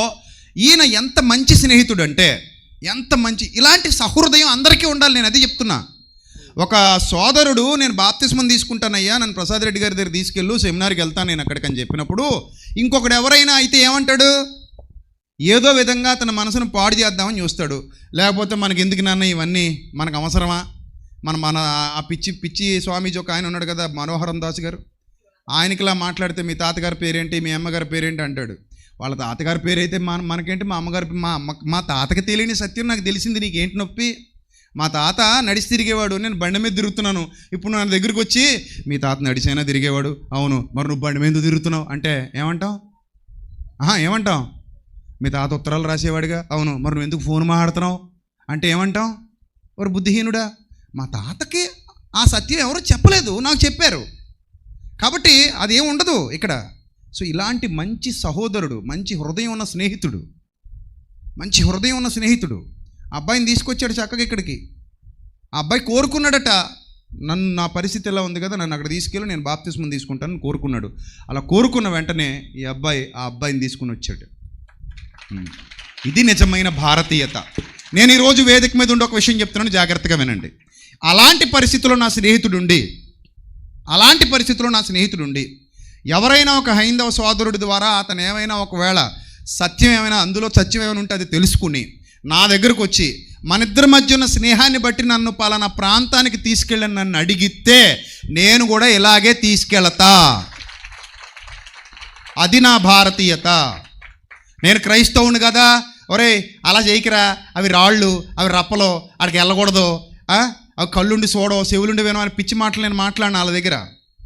ఈయన ఎంత మంచి స్నేహితుడు అంటే, ఎంత మంచి, ఇలాంటి సహృదయం అందరికీ ఉండాలి. నేను అది చెప్తున్నా. ఒక సోదరుడు, నేను బాప్తిస్మం తీసుకుంటానయ్యా, నన్ను ప్రసాద్ రెడ్డి గారి దగ్గర తీసుకెళ్ళు, సెమినార్కి వెళ్తాను నేను అక్కడికి అని చెప్పినప్పుడు, ఇంకొకడు ఎవరైనా అయితే ఏమంటాడు? ఏదో విధంగా తన మనసును పాడు చేద్దామని చూస్తాడు. లేకపోతే మనకి ఎందుకు నాన్న ఇవన్నీ, మనకు అవసరమా? మన ఆ పిచ్చి స్వామీజీ ఒక ఆయన ఉన్నాడు కదా, మనోహరం దాస్ గారు. ఆయనకిలా మాట్లాడితే మీ తాతగారి పేరేంటి, మీ అమ్మగారి పేరేంటి అంటాడు. వాళ్ళ తాతగారి పేరు అయితే మనకేంటి, మా అమ్మగారి, మా తాతకి తెలియని సత్యం నాకు తెలిసింది. నీకేంటి నొప్పి? మా తాత నడిచి తిరిగేవాడు, నేను బండి మీద తిరుగుతున్నాను. ఇప్పుడు నా దగ్గరికి వచ్చి మీ తాత నడిచైనా తిరిగేవాడు. అవును, మరి నువ్వు బండి మీద తిరుగుతున్నావు అంటే ఏమంటావు? ఏమంటావు? మీ తాత ఉత్తరాలు రాసేవాడుగా. అవును, మరి నువ్వు ఎందుకు ఫోన్ మాట్లాడుతున్నావు అంటే ఏమంటావు? మరి బుద్ధిహీనుడా. మా తాతకి ఆ సత్యం ఎవరో చెప్పలేదు, నాకు చెప్పారు, కాబట్టి అదేం ఉండదు ఇక్కడ. సో ఇలాంటి మంచి సహోదరుడు, మంచి హృదయం ఉన్న స్నేహితుడు అబ్బాయిని తీసుకొచ్చాడు చక్కగా ఇక్కడికి. ఆ అబ్బాయి కోరుకున్నాడట, నా పరిస్థితి ఎలా ఉంది కదా, నన్ను అక్కడ తీసుకెళ్ళి నేను బాప్తిస్మం తీసుకుంటానని కోరుకున్నాడు. అలా కోరుకున్న వెంటనే ఆ అబ్బాయిని తీసుకుని వచ్చాడు. ఇది నిజమైన భారతీయత. నేను ఈరోజు వేదిక మీద ఉండి ఒక విషయం చెప్తున్నాను, జాగ్రత్తగా వినండి. అలాంటి పరిస్థితుల్లో నా స్నేహితుడుండి ఎవరైనా ఒక హైందవ సోదరుడి ద్వారా అతను ఏమైనా ఒకవేళ అందులో సత్యం ఏమైనా ఉంటే అది తెలుసుకుని నా దగ్గరకు వచ్చి మన ఇద్దరి మధ్య ఉన్న స్నేహాన్ని బట్టి నన్ను పలానా ప్రాంతానికి తీసుకెళ్ళని నన్ను అడిగితే నేను కూడా ఇలాగే తీసుకెళతా. అది నా భారతీయత. నేను క్రైస్తవుని కదా, ఒరే అలా చేయకిరా, అవి రాళ్ళు, అవి రప్పలో, అక్కడికి వెళ్ళకూడదు, అవి కళ్ళుండి చూడవు, చెవులుండి వినవు అని పిచ్చి మాటలు నేను మాట్లాడిన వాళ్ళ దగ్గర.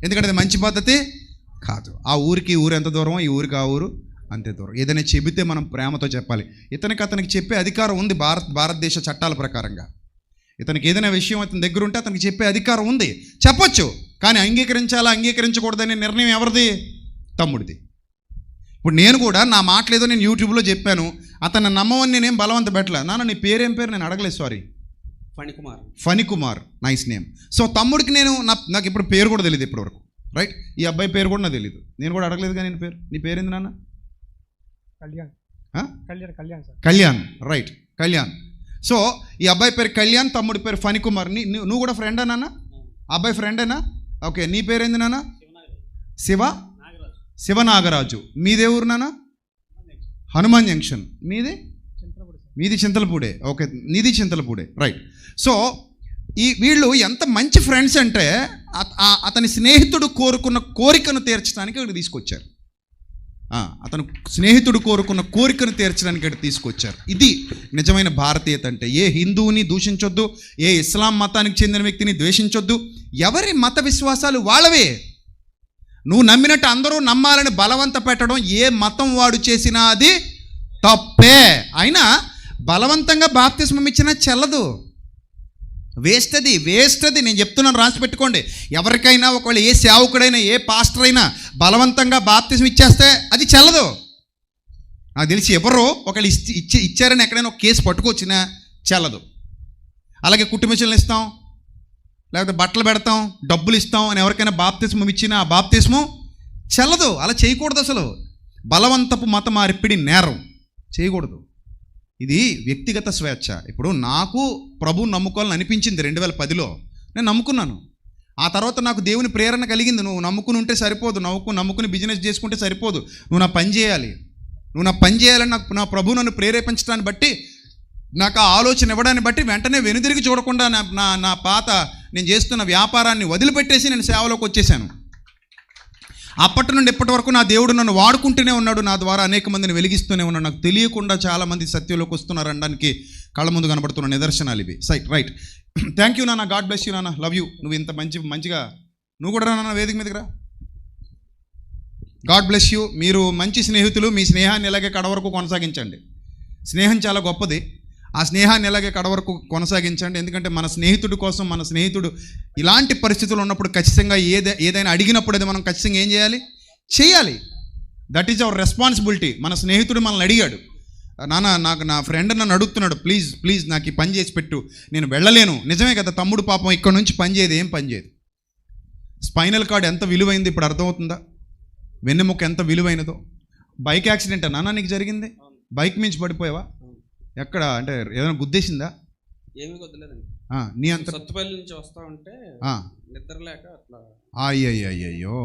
ఎందుకంటే అది మంచి పద్ధతి కాదు. ఆ ఊరికి ఈ ఊరు ఎంత దూరమో ఈ ఊరికి ఆ ఊరు అంతే దూరం. ఏదైనా చెబితే మనం ప్రేమతో చెప్పాలి. అతనికి చెప్పే అధికారం ఉంది భారతదేశ చట్టాల ప్రకారంగా. ఇతనికి ఏదైనా విషయం అతని దగ్గర ఉంటే అతనికి చెప్పే అధికారం ఉంది, చెప్పొచ్చు. కానీ అంగీకరించకూడదనే నిర్ణయం ఎవరిది? తమ్ముడిది. ఇప్పుడు నేను కూడా నా మాటలేదో నేను యూట్యూబ్లో చెప్పాను, అతను నమ్మవని నేనేం బలవంత పెట్టలే. నాన్న నీ పేరేం పేరు నేను అడగలేదు, sorry, Phanikumar, nice name. So తమ్ముడికి నాకు ఇప్పుడు పేరు కూడా తెలియదు ఇప్పటివరకు. రైట్, ఈ అబ్బాయి పేరు కూడా నాకు తెలియదు, నేను కూడా అడగలేదు. కానీ నేను నీ పేరేంది నాన్న? కళ్యాణ్. రైట్, కళ్యాణ్. సో ఈ అబ్బాయి పేరు కళ్యాణ్, తమ్ముడి పేరు ఫణికుమార్. నువ్వు కూడా ఫ్రెండా నాన్న? అబ్బాయి ఫ్రెండేనా? ఓకే, నీ పేరేంది నాన్న? శివ శివనాగరాజు. మీదే ఊరు నాన్న? హనుమాన్ జంక్షన్. మీది చింతలపూడే. ఓకే, నీది చింతలపూడే, రైట్. సో వీళ్ళు ఎంత మంచి ఫ్రెండ్స్ అంటే అతని స్నేహితుడు కోరుకున్న కోరికను తీర్చడానికి ఇక్కడికి తీసుకొచ్చారు. అతను స్నేహితుడు కోరుకున్న కోరికను తీర్చడానికి ఇక్కడ తీసుకొచ్చారు. ఇది నిజమైన భారతీయత అంటే. ఏ హిందువుని దూషించొద్దు, ఏ ఇస్లాం మతానికి చెందిన వ్యక్తిని ద్వేషించొద్దు. ఎవరి మత విశ్వాసాలు వాళ్ళవే. నువ్వు నమ్మినట్టు అందరూ నమ్మాలని బలవంత పెట్టడం ఏ మతం వాడు చేసినా అది తప్పే. అయినా బలవంతంగా బాప్తిస్మం ఇచ్చినా చెల్లదు, వేస్ట్ అది. నేను చెప్తున్నాను, రాసి పెట్టుకోండి. ఎవరికైనా ఒకవేళ ఏ సేవకుడైనా ఏ పాస్టర్ అయినా బలవంతంగా బాప్తిజం ఇచ్చేస్తే అది చెల్లదు. నాకు తెలిసి ఎవరో ఒకళ్ళు ఇచ్చారని ఎక్కడైనా ఒక కేసు పట్టుకొచ్చినా చెల్లదు. అలాగే కుటుంబీసులను ఇస్తాం, లేకపోతే బట్టలు పెడతాం, డబ్బులు ఇస్తాం అని ఎవరికైనా బాప్తిస్మం ఇచ్చినా ఆ బాప్తిస్మం చెల్లదు. అలా చేయకూడదు. అసలు బలవంతపు మత మార్పిడి నేరం, చేయకూడదు. ఇది వ్యక్తిగత స్వేచ్ఛ. ఇప్పుడు నాకు ప్రభువుని నమ్ముకోవాలని అనిపించింది 2010లో, నేను నమ్ముకున్నాను. ఆ తర్వాత నాకు దేవుని ప్రేరణ కలిగింది. నువ్వు నమ్ముకుని ఉంటే సరిపోదు, నమ్ముకుని బిజినెస్ చేసుకుంటే సరిపోదు, నువ్వు నా పని చేయాలని నా ప్రభువు నన్ను ప్రేరేపించడాన్ని బట్టి, నాకు ఆ ఆలోచన ఇవ్వడాన్ని బట్టి వెంటనే వెనుదిరిగి చూడకుండా నా పాత నేను చేస్తున్న వ్యాపారాన్ని వదిలిపెట్టేసి నేను సేవలోకి వచ్చేసాను. అప్పటి నుండి ఇప్పటి వరకు నా దేవుడు నన్ను వాడుకుంటూనే ఉన్నాడు. నా ద్వారా అనేక మందిని వెలిగిస్తూనే ఉన్నాడు. నాకు తెలియకుండా చాలామంది సత్యంలోకి వస్తున్నారు అనడానికి కళ్ళ ముందు కనబడుతున్న నిదర్శనాలు ఇవి. రైట్. థ్యాంక్ యూ నాన్న, గాడ్ బ్లెస్ యూ నాన్న, లవ్ యూ. నువ్వు ఇంత మంచిగా నువ్వు కూడా నాన్న వేదిక మీదకి రా. God bless you. మీరు మంచి స్నేహితులు. మీ స్నేహాన్ని ఇలాగే కడవరకు కొనసాగించండి. స్నేహం చాలా గొప్పది. ఆ స్నేహాన్ని ఎలాగే కడవరకు కొనసాగించండి. ఎందుకంటే మన స్నేహితుడి కోసం, మన స్నేహితుడు ఇలాంటి పరిస్థితులు ఉన్నప్పుడు ఖచ్చితంగా ఏదైనా అడిగినప్పుడు అది మనం ఖచ్చితంగా ఏం చేయాలి. That is our responsibility. మన స్నేహితుడు మనల్ని అడిగాడు, నాన్న నాకు నా ఫ్రెండ్ నన్ను అడుగుతున్నాడు, ప్లీజ్ నాకు ఈ పని చేసి పెట్టు, నేను వెళ్ళలేను. నిజమే కదా, తమ్ముడు పాపం ఇక్కడ నుంచి ఏం పని చేయదు. స్పైనల్ కార్డ్ ఎంత విలువైంది ఇప్పుడు అర్థమవుతుందా? వెన్నెముక ఎంత విలువైనదో. బైక్ యాక్సిడెంట్ నాన్న నీకు జరిగింది? బైక్ మించి పడిపోయావా? ఎక్కడ అంటే ఏదైనా గుద్దేసిందా? ఏమీ గుద్దలేదండి. నీ అంత సత్తుపల్లి నుంచి వస్తా ఉంటే నిద్రలేక అట్లా అయ్యో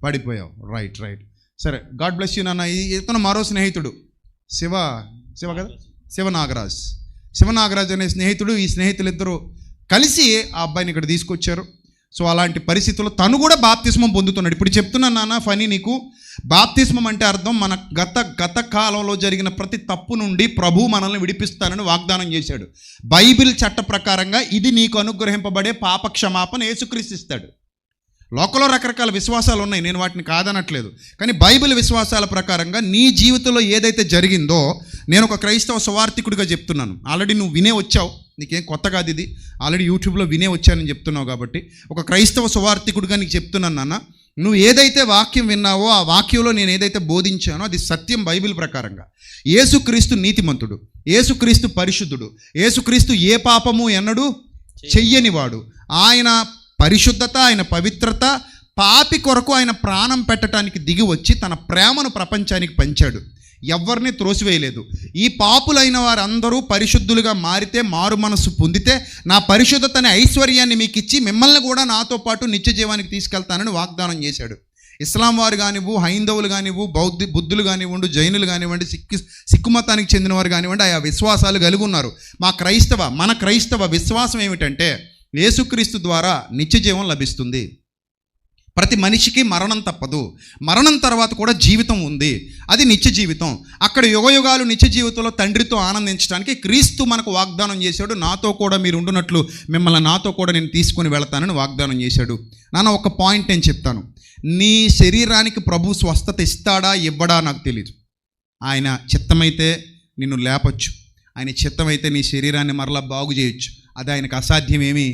పడిపోయావు. రైట్. సరే, గాడ్ బ్లెస్ యూ నాన్న. ఇతను మరో స్నేహితుడు, శివ కదా, శివనాగరాజ్ అనే స్నేహితుడు. ఈ స్నేహితులిద్దరూ కలిసి ఆ అబ్బాయిని ఇక్కడ తీసుకొచ్చారు. సో అలాంటి పరిస్థితుల్లో తను కూడా బాప్తిస్మం పొందుతున్నాడు. ఇప్పుడు చెప్తున్నాను నాన్న, ఫనీ నీకు, బాప్తిస్మం అంటే అర్థం మన గత కాలంలో జరిగిన ప్రతి తప్పు నుండి ప్రభు మనల్ని విడిపిస్తానని వాగ్దానం చేశాడు. బైబిల్ చట్ట ప్రకారంగా ఇది నీకు అనుగ్రహింపబడే పాప క్షమాపణ యేసుక్రీస్తు ఇస్తాడు. లోకంలో రకరకాల విశ్వాసాలు ఉన్నాయి, నేను వాటిని కాదనట్లేదు. కానీ బైబిల్ విశ్వాసాల ప్రకారంగా నీ జీవితంలో ఏదైతే జరిగిందో, నేను ఒక క్రైస్తవ సువార్థికుడిగా చెప్తున్నాను. ఆల్రెడీ నువ్వు వినే వచ్చావు, నీకేం కొత్త కాదు ఇది, ఆల్రెడీ యూట్యూబ్లో వినే వచ్చానని చెప్తున్నావు. కాబట్టి ఒక క్రైస్తవ సువార్థికుడిగా నీకు చెప్తున్నాను నాన్న, నువ్వు ఏదైతే వాక్యం విన్నావో ఆ వాక్యంలో నేను ఏదైతే బోధించానో అది సత్యం. బైబిల్ ప్రకారంగా యేసుక్రీస్తు నీతిమంతుడు, యేసుక్రీస్తు పరిశుద్ధుడు, యేసుక్రీస్తు ఏ పాపము ఎన్నడూ చెయ్యనివాడు. ఆయన పరిశుద్ధత, ఆయన పవిత్రత, పాపి కొరకు ఆయన ప్రాణం పెట్టడానికి దిగి వచ్చి తన ప్రేమను ప్రపంచానికి పంచాడు. ఎవరిని త్రోసివేయలేదు. ఈ పాపులైన వారందరూ పరిశుద్ధులుగా మారితే, మారు మనస్సు పొందితే, నా పరిశుద్ధతని ఐశ్వర్యాన్ని మీకు ఇచ్చి మిమ్మల్ని కూడా నాతో పాటు నిత్య జీవానికి తీసుకెళ్తానని వాగ్దానం చేశాడు. ఇస్లాం వారు కానివ్వు, హైందవులు కానివ్వు, బుద్ధులు కానివ్వండి, జైనులు కానివ్వండి, సిక్కు మతానికి చెందిన వారు కానివ్వండి, ఆయా విశ్వాసాలు కలిగి ఉన్నారు. మన క్రైస్తవ విశ్వాసం ఏమిటంటే యేసుక్రీస్తు ద్వారా నిత్య జీవం లభిస్తుంది. ప్రతి మనిషికి మరణం తప్పదు. మరణం తర్వాత కూడా జీవితం ఉంది, అది నిత్య జీవితం. అక్కడ యుగయుగాలు నిత్య జీవితంలో తండ్రితో ఆనందించడానికి క్రీస్తు మనకు వాగ్దానం చేశాడు. నాతో కూడా మీరు ఉండునట్లు మిమ్మల్ని నాతో కూడా నేను తీసుకొని వెళతానని వాగ్దానం చేశాడు. నాన్న ఒక పాయింట్ నేను చెప్తాను. నీ శరీరానికి ప్రభు స్వస్థత ఇస్తాడా ఇవ్వడా నాకు తెలియదు. ఆయన చిత్తమైతే నిన్ను లేపచ్చు, ఆయన చిత్తమైతే నీ శరీరాన్ని మరలా బాగు చేయొచ్చు. అది ఆయనకు అసాధ్యమేమీ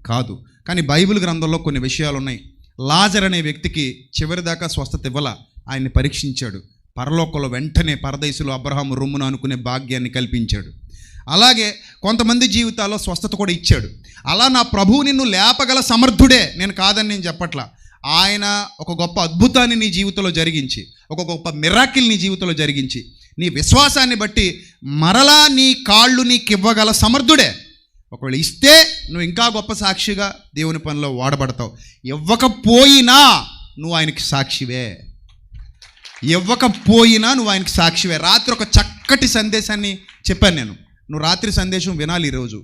కాదు. కానీ బైబిల్ గ్రంథంలో కొన్ని విషయాలు ఉన్నాయి. లాజర్ అనే వ్యక్తికి చివరిదాకా స్వస్థత ఇవ్వాల, ఆయన్ని పరీక్షించాడు. పరలోకంలో వెంటనే పరదేశులు అబ్రహాము రొమ్మును అనుకునే భాగ్యాన్ని కల్పించాడు. అలాగే కొంతమంది జీవితాల్లో స్వస్థత కూడా ఇచ్చాడు. అలా నా ప్రభువు నిన్ను లేపగల సమర్థుడే, నేను కాదని నేను చెప్పట్లా. ఆయన ఒక గొప్ప అద్భుతాన్ని నీ జీవితంలో జరిగించి, ఒక గొప్ప మిరాకిల్ నీ జీవితంలో జరిగించి, నీ విశ్వాసాన్ని బట్టి మరలా నీ కాళ్ళు నీకు ఇవ్వగల సమర్థుడే. ఒకవేళ ఇస్తే నువ్వు ఇంకా గొప్ప సాక్షిగా దేవుని పనిలో వాడబడతావు. ఇవ్వకపోయినా నువ్వు ఆయనకి సాక్షివే. ఇవ్వకపోయినా నువ్వు ఆయనకి సాక్షివే. రాత్రి ఒక చక్కటి సందేశాన్ని చెప్పాను నేను. నువ్వు రాత్రి సందేశం వినాలి ఈరోజు.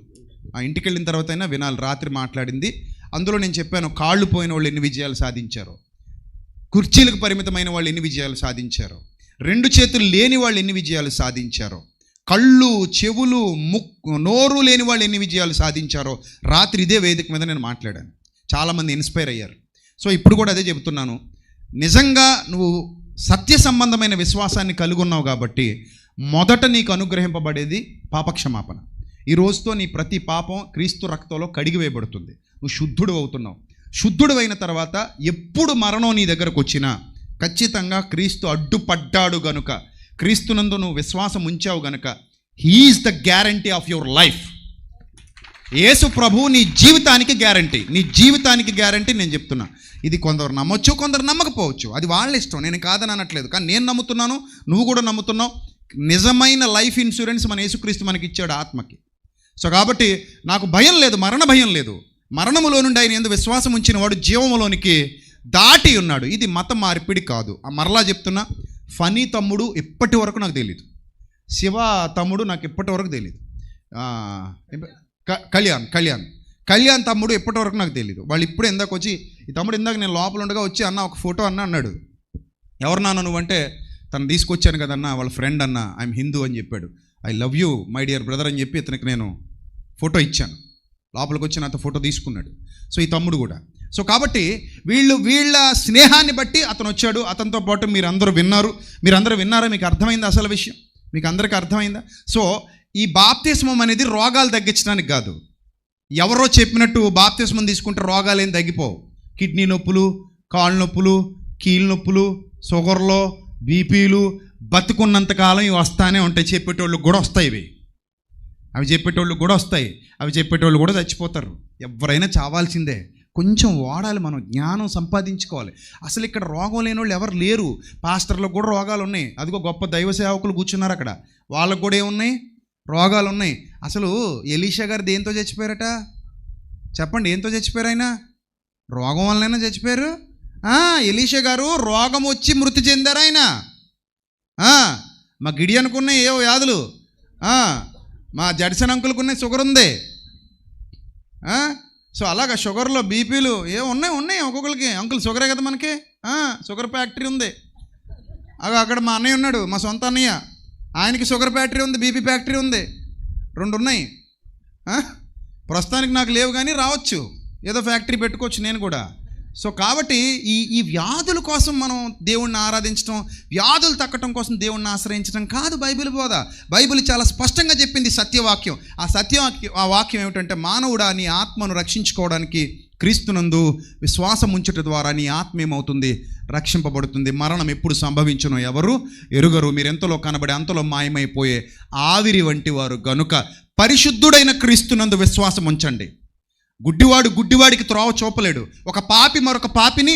ఆ ఇంటికి వెళ్ళిన తర్వాత అయినా వినాలి. రాత్రి మాట్లాడింది అందులో నేను చెప్పాను, కాళ్ళు పోయిన వాళ్ళు ఎన్ని విజయాలు సాధించారో, కుర్చీలకు పరిమితమైన వాళ్ళు ఎన్ని విజయాలు సాధించారో, 2 చేతులు లేని వాళ్ళు ఎన్ని విజయాలు సాధించారో, కళ్ళు చెవులు నోరు లేని వాళ్ళు ఎన్ని విజయాలు సాధించారో రాత్రి ఇదే వేదిక మీద నేను మాట్లాడాను. చాలామంది ఇన్స్పైర్ అయ్యారు. సో ఇప్పుడు కూడా అదే చెబుతున్నాను, నిజంగా నువ్వు సత్య సంబంధమైన విశ్వాసాన్ని కలిగి ఉన్నావు కాబట్టి మొదట నీకు అనుగ్రహింపబడేది పాపక్షమాపణ. ఈ రోజుతో నీ ప్రతి పాపం క్రీస్తు రక్తంలో కడిగివేయబడుతుంది. నువ్వు శుద్ధుడు అవుతున్నావు. శుద్ధుడు అయిన తర్వాత ఎప్పుడు మరణం నీ దగ్గరకు వచ్చినా ఖచ్చితంగా క్రీస్తు అడ్డుపడ్డాడు గనుక, క్రీస్తునందు నువ్వు విశ్వాసం ఉంచావు గనుక, he is the guarantee of your life. Yesu ప్రభు నీ జీవితానికి గ్యారంటీ. నీ జీవితానికి గ్యారంటీ నేను చెప్తున్నా. ఇది కొందరు నమ్మొచ్చు, కొందరు నమ్మకపోవచ్చు, అది వాళ్ళ ఇష్టం, నేను కాదని అనట్లేదు. కానీ నేను నమ్ముతున్నాను, నువ్వు కూడా నమ్ముతున్నావు. నిజమైన లైఫ్ ఇన్సూరెన్స్ మన యేసుక్రీస్తు మనకి ఇచ్చాడు ఆత్మకి. సో కాబట్టి నాకు భయం లేదు, మరణ భయం లేదు. మరణములో నుండి ఆయన యందు విశ్వాసం ఉంచిన వాడు జీవములోనికి దాటి ఉన్నాడు. ఇది మత మార్పిడి కాదు. మరలా చెప్తున్నా, ఫనీ తమ్ముడు ఇప్పటి వరకు నాకు తెలియదు, శివ తమ్ముడు నాకు ఇప్పటి వరకు తెలియదు, కళ్యాణ్ తమ్ముడు ఇప్పటి వరకు నాకు తెలియదు. వాళ్ళు ఇప్పుడు ఇందాక వచ్చి, ఈ తమ్ముడు ఇందాక నేను లోపల ఉండగా వచ్చి అన్న ఒక ఫోటో అన్నాడు. ఎవరు నాన్న నువ్వంటే, తను తీసుకొచ్చాను కదన్నా, వాళ్ళ ఫ్రెండ్ అన్న, ఐఎమ్ హిందూ అని చెప్పాడు. I love you my dear brother అని చెప్పి ఇతనికి నేను ఫోటో ఇచ్చాను. లోపలికి వచ్చి నాతో ఫోటో తీసుకున్నాడు. సో ఈ తమ్ముడు కూడా. సో కాబట్టి వీళ్ళ స్నేహాన్ని బట్టి అతను వచ్చాడు. అతనితో పాటు మీరందరూ విన్నారా? మీకు అర్థమైందా అసలు విషయం? మీకు అందరికీ అర్థమైందా? సో ఈ బాప్తిస్మం అనేది రోగాలు తగ్గించడానికి కాదు. ఎవరో చెప్పినట్టు బాప్తిస్మం తీసుకుంటే రోగాలు ఏం తగ్గిపోవు. కిడ్నీ నొప్పులు, కాళ్ళు నొప్పులు, కీళ్ళ నొప్పులు, షుగర్లో, బీపీలు బతుకున్నంతకాలం ఇవి వస్తానే ఉంటాయి. చెప్పేటోళ్ళు కూడా వస్తాయి ఇవి. అవి చెప్పేటోళ్ళు కూడా వస్తాయి, అవి చెప్పేటోళ్ళు కూడా చచ్చిపోతారు. ఎవరైనా చావాల్సిందే. కొంచెం వాడాలి, మనం జ్ఞానం సంపాదించుకోవాలి. అసలు ఇక్కడ రోగం లేని వాళ్ళు ఎవరు లేరు. పాస్టర్లకు కూడా రోగాలు ఉన్నాయి. అదిగో గొప్ప దైవ సేవకులు కూర్చున్నారు అక్కడ, వాళ్ళకు కూడా ఏమున్నాయి? రోగాలు ఉన్నాయి. అసలు ఎలీషా గారు దేంతో చచ్చిపోయారట? చెప్పండి, ఏంతో చచ్చిపోయారు? ఆయన రోగం వల్లైనా చచ్చిపోయారు. ఎలీషా గారు రోగం వచ్చి మృతి చెందారు ఆయన. మా గిడియనుకున్న ఏ వ్యాధులు, మా జడ్సన్ అంకుల్కున్న షుగర్ ఉంది. సో అలాగా షుగర్లో బీపీలు ఉన్నాయి ఒక్కొక్కరికి. అంకుల్ షుగరే కదా మనకి, షుగర్ ఫ్యాక్టరీ ఉంది. అక్కడ మా అన్నయ్య ఉన్నాడు, మా సొంత అన్నయ్య, ఆయనకి షుగర్ ఫ్యాక్టరీ ఉంది, బీపీ ఫ్యాక్టరీ ఉంది, 2 ఉన్నాయి. ప్రస్తుతానికి నాకు లేవు కానీ రావచ్చు, ఏదో ఫ్యాక్టరీ పెట్టుకోవచ్చు నేను కూడా. సో కాబట్టి ఈ వ్యాధుల కోసం మనం దేవుణ్ణి ఆరాధించడం, వ్యాధులు తగ్గటం కోసం దేవుణ్ణి ఆశ్రయించడం కాదు బైబిల్ బోధ. బైబిల్ చాలా స్పష్టంగా చెప్పింది సత్యవాక్యం. ఆ వాక్యం ఏమిటంటే, మానవుడా నీ ఆత్మను రక్షించుకోవడానికి క్రీస్తునందు విశ్వాసం ఉంచుట ద్వారా నీ ఆత్మ ఏమవుతుంది? రక్షింపబడుతుంది. మరణం ఎప్పుడు సంభవించునో ఎవరు ఎరుగరు. మీరు ఎంతలో కనబడి అంతలో మాయమైపోయే ఆవిరి వంటి వారు గనుక పరిశుద్ధుడైన క్రీస్తునందు విశ్వాసం ఉంచండి. గుడ్డివాడికి త్రోవ చూపలేడు. ఒక పాపి మరొక పాపిని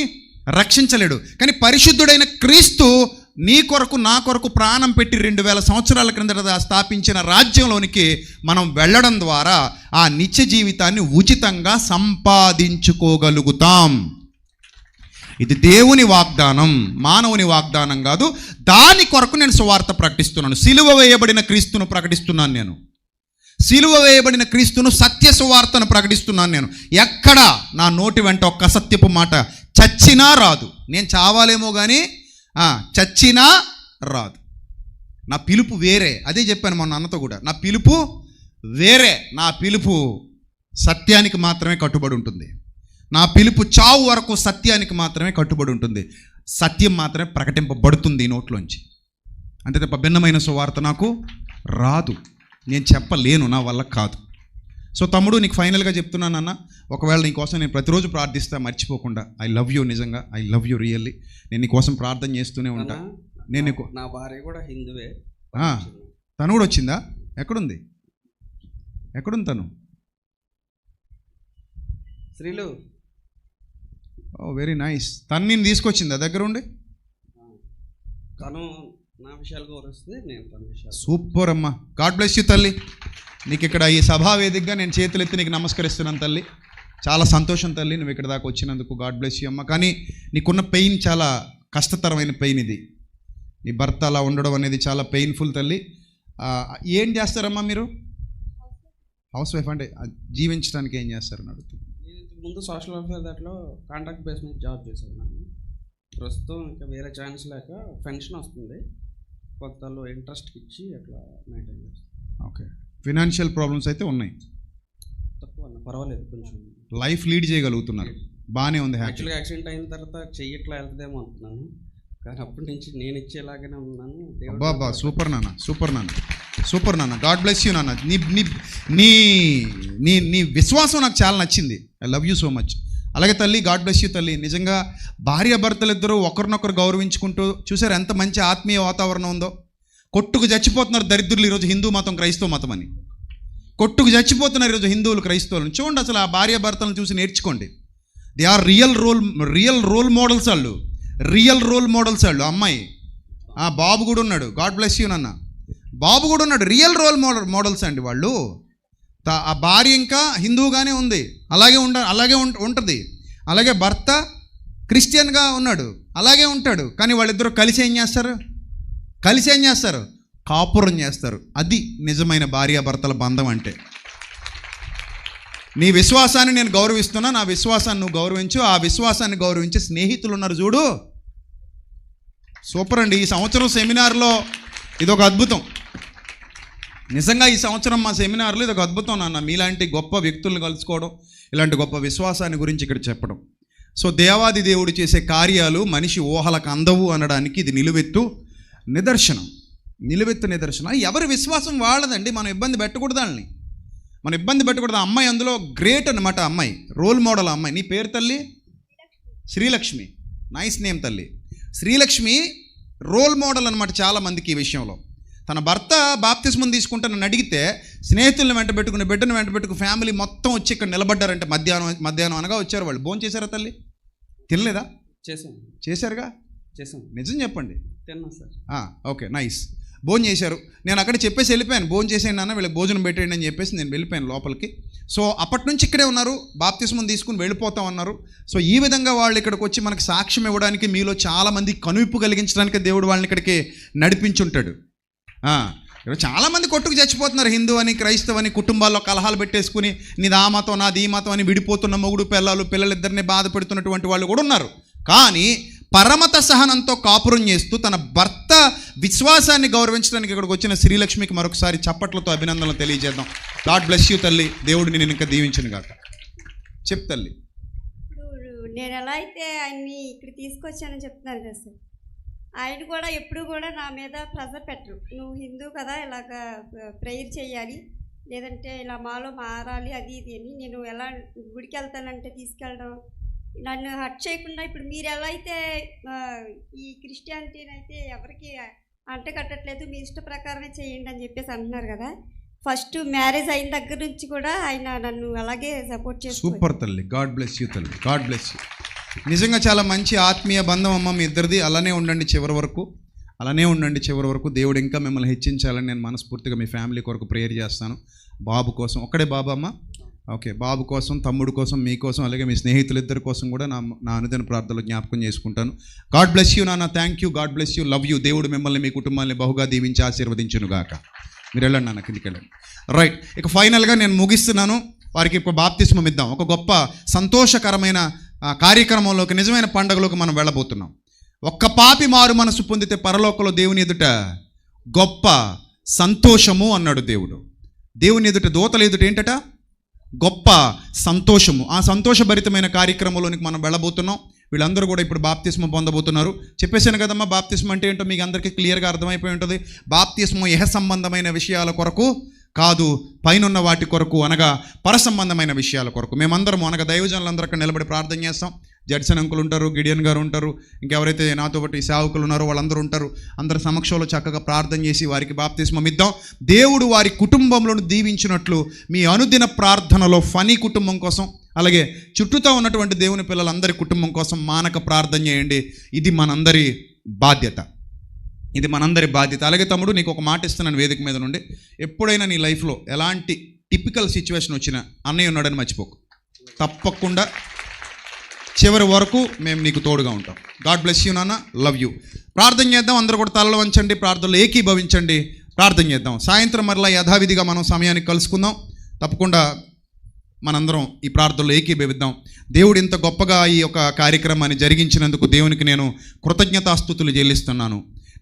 రక్షించలేడు. కానీ పరిశుద్ధుడైన క్రీస్తు నీ కొరకు నా కొరకు ప్రాణం పెట్టి 2000 సంవత్సరాల క్రిందట స్థాపించిన రాజ్యంలోనికి మనం వెళ్ళడం ద్వారా ఆ నిత్య జీవితాన్ని ఉచితంగా సంపాదించుకోగలుగుతాం. ఇది దేవుని వాగ్దానం, మానవుని వాగ్దానం కాదు. దాని కొరకు నేను సువార్త ప్రకటిస్తున్నాను. సిలువ వేయబడిన క్రీస్తును ప్రకటిస్తున్నాను నేను. సిలువ వేయబడిన క్రీస్తును, సత్య సువార్తను ప్రకటిస్తున్నాను నేను. ఎక్కడ నా నోటి వెంట ఒక్క అసత్యపు మాట చచ్చినా రాదు. నేను చావాలేమో కానీ చచ్చినా రాదు. నా పిలుపు వేరే. అదే చెప్పాను మొన్న అన్నతో కూడా. నా పిలుపు వేరే. నా పిలుపు సత్యానికి మాత్రమే కట్టుబడి ఉంటుంది. నా పిలుపు చావు వరకు సత్యానికి మాత్రమే కట్టుబడి ఉంటుంది. సత్యం మాత్రమే ప్రకటింపబడుతుంది నోట్లోంచి. అంతే తప్ప భిన్నమైన సువార్త నాకు రాదు. నేను చెప్పలేను, నా వల్ల కాదు. సో తమ్ముడు, నీకు ఫైనల్గా చెప్తున్నాను అన్న, ఒకవేళ నీకోసం నేను ప్రతిరోజు ప్రార్థిస్తా మర్చిపోకుండా. ఐ లవ్ యూ, నిజంగా ఐ లవ్ యూ రియల్లీ. నేను నీకోసం ప్రార్థన చేస్తూనే ఉంటా. నేను నా భార్య కూడా హిందువే. తను కూడా వచ్చిందా? ఎక్కడుంది తను? శ్రీలు. ఓ వెరీ నైస్. తను నేను తీసుకొచ్చిందా దగ్గర ఉండి? తను నా విషయాలుగా వస్తుంది, నేను తన విషయాలు. సూపర్ అమ్మా. గాడ్ బ్లెస్ యూ తల్లి. నీకు ఇక్కడ ఈ సభా వేదికగా నేను చేతులెత్తి నీకు నమస్కరిస్తున్నాను తల్లి. చాలా సంతోషం తల్లి నువ్వు ఇక్కడ దాకా వచ్చినందుకు. గాడ్ బ్లెస్ యూ అమ్మ. కానీ నీకున్న పెయిన్ చాలా కష్టతరమైన పెయిన్ ఇది. నీ భర్త అలా ఉండడం అనేది చాలా పెయిన్ఫుల్ తల్లి. ఏం చేస్తారమ్మా మీరు? హౌస్ వైఫ్ అంటే జీవించడానికి ఏం చేస్తారని అడుగుతుంది. నేను ఇంతకు ముందు సోషల్ వెల్ఫేర్ దాంట్లో కాంట్రాక్ట్ బేస్ మీద జాబ్ చేశాను. ప్రస్తుతం ఇంకా వేరే ఛాన్స్ లేక పెన్షన్ వస్తుంది, కొత్తలో ఇంట్రెస్ట్కి ఇచ్చి అట్లా మెయింటైన్ చేస్తాను. ఓకే, ఫినాన్షియల్ ప్రాబ్లమ్స్ అయితే ఉన్నాయి, తక్కువ పర్వాలేదు, కొంచెం లైఫ్ లీడ్ చేయగలుగుతున్నారు, బాగానే ఉంది. యాక్చువల్గా యాక్సిడెంట్ అయిన తర్వాత చెయ్యి ఇట్లా వెళ్తుందేమో అనుకున్నాను, కానీ అప్పటి నుంచి నేను ఇచ్చేలాగానే ఉన్నాను. అబ్బా, సూపర్ నాన్న, సూపర్ నాన్న, సూపర్ నాన్న. గాడ్ బ్లెస్ యూ నాన్న. నీ నీ నీ నీ నీ విశ్వాసం నాకు చాలా నచ్చింది. I love you so much. అలాగే తల్లి, గాడ్ బ్లెస్ యూ తల్లి. నిజంగా భార్యాభర్తలు ఇద్దరు ఒకరినొకరు గౌరవించుకుంటూ, చూసారు ఎంత మంచి ఆత్మీయ వాతావరణం ఉందో. కొట్టుకు చచ్చిపోతున్నారు దరిద్రులు ఈరోజు హిందూ మతం క్రైస్తవ మతం అని. కొట్టుకు చచ్చిపోతున్నారు ఈరోజు హిందువులు క్రైస్తవులను. చూడండి, అసలు ఆ భార్యాభర్తలను చూసి నేర్చుకోండి. They are real role models వాళ్ళు, రియల్ రోల్ మోడల్స్ వాళ్ళు. అమ్మాయి బాబు కూడా ఉన్నాడు, గాడ్ బ్లెస్ యూ నాన్న. బాబు కూడా ఉన్నాడు, రియల్ రోల్ మోడల్స్ అండి వాళ్ళు. ఆ భార్య ఇంకా హిందువుగానే ఉంది, అలాగే ఉంటుంది. అలాగే భర్త క్రిస్టియన్గా ఉన్నాడు, అలాగే ఉంటాడు. కానీ వాళ్ళిద్దరూ కలిసి ఏం చేస్తారు? కాపురం చేస్తారు. అది నిజమైన భార్యాభర్తల బంధం అంటే. నీ విశ్వాసాన్ని నేను గౌరవిస్తున్నా, నా విశ్వాసాన్ని నువ్వు గౌరవించు. ఆ విశ్వాసాన్ని గౌరవించే స్నేహితులు ఉన్నారు చూడు, సూపర్ అండి. ఈ సంవత్సరం సెమినార్లో ఇదొక అద్భుతం. నిజంగా ఈ సంవత్సరం మా సెమినార్లో ఇదొక అద్భుతం నాన్న. మీలాంటి గొప్ప వ్యక్తులను కలుసుకోవడం, ఇలాంటి గొప్ప విశ్వాసాన్ని గురించి ఇక్కడ చెప్పడం. సో దేవాది దేవుడు చేసే కార్యాలు మనిషి ఊహలకు అందవు అనడానికి ఇది నిలువెత్తు నిదర్శనం. ఎవరి విశ్వాసం వాళ్ళదండి. మనం ఇబ్బంది పెట్టకూడదు వాళ్ళని, మనం ఇబ్బంది పెట్టకూడదు. అమ్మాయి అందులో గ్రేట్ అనమాట. అమ్మాయి రోల్ మోడల్. అమ్మాయి నీ పేరు తల్లి? శ్రీలక్ష్మి. నైస్ నేమ్ తల్లి. శ్రీలక్ష్మి రోల్ మోడల్ అనమాట చాలా మందికి ఈ విషయంలో. తన భర్త బాప్తిస్మం తీసుకుంటానని అడిగితే స్నేహితులను వెంట పెట్టుకుని, బిడ్డను వెంట పెట్టుకుని, ఫ్యామిలీ మొత్తం వచ్చి ఇక్కడ నిలబడ్డారంటే మధ్యాహ్నం అనగా వచ్చారు వాళ్ళు. భోజనం చేశారా తల్లి? తినలేదా? చేశారుగా? చేశాను. నిజం చెప్పండి. తిన్నా సార్. Okay, nice. భోజనం చేశారు. నేను అక్కడ చెప్పేసి వెళ్ళిపోయాను, భోజనం చేసేయండి అన్న, వీళ్ళకి భోజనం పెట్టేయండి అని చెప్పేసి నేను వెళ్ళిపోయాను లోపలికి. సో అప్పటి నుంచి ఇక్కడే ఉన్నారు, బాప్తిస్మం తీసుకుని వెళ్ళిపోతాం అన్నారు. సో ఈ విధంగా వాళ్ళు ఇక్కడికి వచ్చి మనకు సాక్ష్యం ఇవ్వడానికి, మీలో చాలామంది కనువిప్పు కలిగించడానికి దేవుడు వాళ్ళని ఇక్కడికి నడిపించుంటాడు. చాలామంది కొట్టుకు చచ్చిపోతున్నారు, హిందూ అని క్రైస్తవ అని, కుటుంబాల్లో కలహాలు పెట్టేసుకుని నీది ఆ మతం నాది ఈ మతం అని విడిపోతున్న మొగుడు పిల్లలిద్దరిని బాధ పెడుతున్నటువంటి వాళ్ళు కూడా ఉన్నారు. కానీ పరమత సహనంతో కాపురం చేస్తూ తన భర్త విశ్వాసాన్ని గౌరవించడానికి ఇక్కడికి వచ్చిన శ్రీలక్ష్మికి మరొకసారి చప్పట్లతో అభినందనలు తెలియజేద్దాం. గాడ్ బ్లెస్ యూ తల్లి. దేవుడిని నేను ఇంకా దీవించను గాక. చెప్ తల్లి. ఇప్పుడు నేను ఎలా అయితే ఆయన్ని ఇక్కడ తీసుకొచ్చానని చెప్తున్నాను కదా సార్, ఆయన కూడా ఎప్పుడు కూడా నా మీద ప్రెజర్ పెట్టరు. నువ్వు హిందూ కదా, ఇలాగ ప్రేయర్ చేయాలి, లేదంటే ఇలా మాలో మారాలి, అది ఇది అని. నేను ఎలా గుడికి వెళ్తానంటే తీసుకెళ్ళడం, నన్ను హర్ట్ చేయకుండా. ఇప్పుడు మీరు ఎలా అయితే ఈ క్రిస్టియానిటీని అయితే ఎవరికి అంటకట్టట్లేదు, మీ ఇష్ట ప్రకారమే చేయండి అని చెప్పేసి అంటున్నారు కదా. ఫస్ట్ మ్యారేజ్ అయిన దగ్గర నుంచి కూడా ఆయన నన్ను అలాగే సపోర్ట్ చేస్తారు. సూపర్ తల్లి. గాడ్ బ్లెస్ యూ తల్లి. God bless you. నిజంగా చాలా మంచి ఆత్మీయ బంధం అమ్మ మీ ఇద్దరిది. అలానే ఉండండి చివరి వరకు. దేవుడు ఇంకా మిమ్మల్ని హెచ్చించాలని నేను మనస్ఫూర్తిగా మీ ఫ్యామిలీ కొరకు ప్రేయర్ చేస్తాను. బాబు కోసం, ఒక్కడే బాబు అమ్మ? ఓకే, బాబు కోసం, తమ్ముడు కోసం, మీకోసం, అలాగే మీ స్నేహితులిద్దరి కోసం కూడా నా అనుదిన ప్రార్థనలో జ్ఞాపకం చేసుకుంటాను. గాడ్ బ్లెస్ యూ నాన్న. Thank you. God bless you. Love you. దేవుడు మిమ్మల్ని, మీ కుటుంబాన్ని బహుగా దీవించి ఆశీర్వదించును గాక. మీరు వెళ్ళండి నాన్న, కిందికి వెళ్ళండి. రైట్, ఇక ఫైనల్గా నేను ముగిస్తున్నాను. వారికి ఇప్పుడు బాప్తిస్మం ఇద్దాం. ఒక గొప్ప సంతోషకరమైన కార్యక్రమంలోకి, నిజమైన పండుగలోకి మనం వెళ్ళబోతున్నాం. ఒక్క పాపి మారు మనసు పొందితే పరలోకంలో దేవుని ఎదుట గొప్ప సంతోషము అన్నాడు దేవుడు. దేవుని ఎదుట, దూతల ఎదుట ఏంటట? గొప్ప సంతోషము. ఆ సంతోషభరితమైన కార్యక్రమంలోనికి మనం వెళ్ళబోతున్నాం. వీళ్ళందరూ కూడా ఇప్పుడు బాప్తిస్మం పొందబోతున్నారు. చెప్పేశాను కదమ్మా, బాప్తిస్మం అంటే ఏంటో మీకు అందరికీ క్లియర్గా అర్థమైపోయి ఉంటుంది. బాప్తిస్మం ఇహ సంబంధమైన విషయాల కొరకు కాదు, పైనున్న వాటి కొరకు, అనగా పర సంబంధమైన విషయాల కొరకు. మేమందరము, అనగా దైవజనులందరూ అక్కడ నిలబడి ప్రార్థన చేస్తాం. జడ్సన్ అంకులు ఉంటారు, గిడియన్ గారు ఉంటారు, ఇంకెవరైతే నాతో పాటు ఈ సేవకులు ఉన్నారో వాళ్ళందరూ ఉంటారు. అందరి సమక్షంలో చక్కగా ప్రార్థన చేసి వారికి బాప్తిస్మం ఇద్దాం. దేవుడు వారి కుటుంబంలో దీవించినట్లు మీ అనుదిన ప్రార్థనలో ఫనీ కుటుంబం కోసం, అలాగే చుట్టూతో ఉన్నటువంటి దేవుని పిల్లలందరి కుటుంబం కోసం మానక ప్రార్థన చేయండి. ఇది మనందరి బాధ్యత. అలాగే తమ్ముడు, నీకు ఒక మాట ఇస్తున్నాను వేదిక మీద నుండి. ఎప్పుడైనా నీ లైఫ్లో ఎలాంటి టిపికల్ సిచ్యువేషన్ వచ్చినా అన్నయ్య ఉన్నాడని మర్చిపోకు. తప్పకుండా చివరి వరకు మేము నీకు తోడుగా ఉంటాం. గాడ్ బ్లెస్ యూ నాన్న. Love you. ప్రార్థన చేద్దాం. అందరూ కూడా తలలు వంచండి, ప్రార్థనలు ఏకీభవించండి, ప్రార్థన చేద్దాం. సాయంత్రం మరలా యథావిధిగా మనం సమయానికి కలుసుకుందాం. తప్పకుండా మనందరం ఈ ప్రార్థనలో ఏకీభవిద్దాం. దేవుడు ఇంత గొప్పగా ఈ యొక్క కార్యక్రమాన్ని జరిగించినందుకు దేవునికి నేను కృతజ్ఞతాస్తుతులు చెల్లిస్తున్నాను.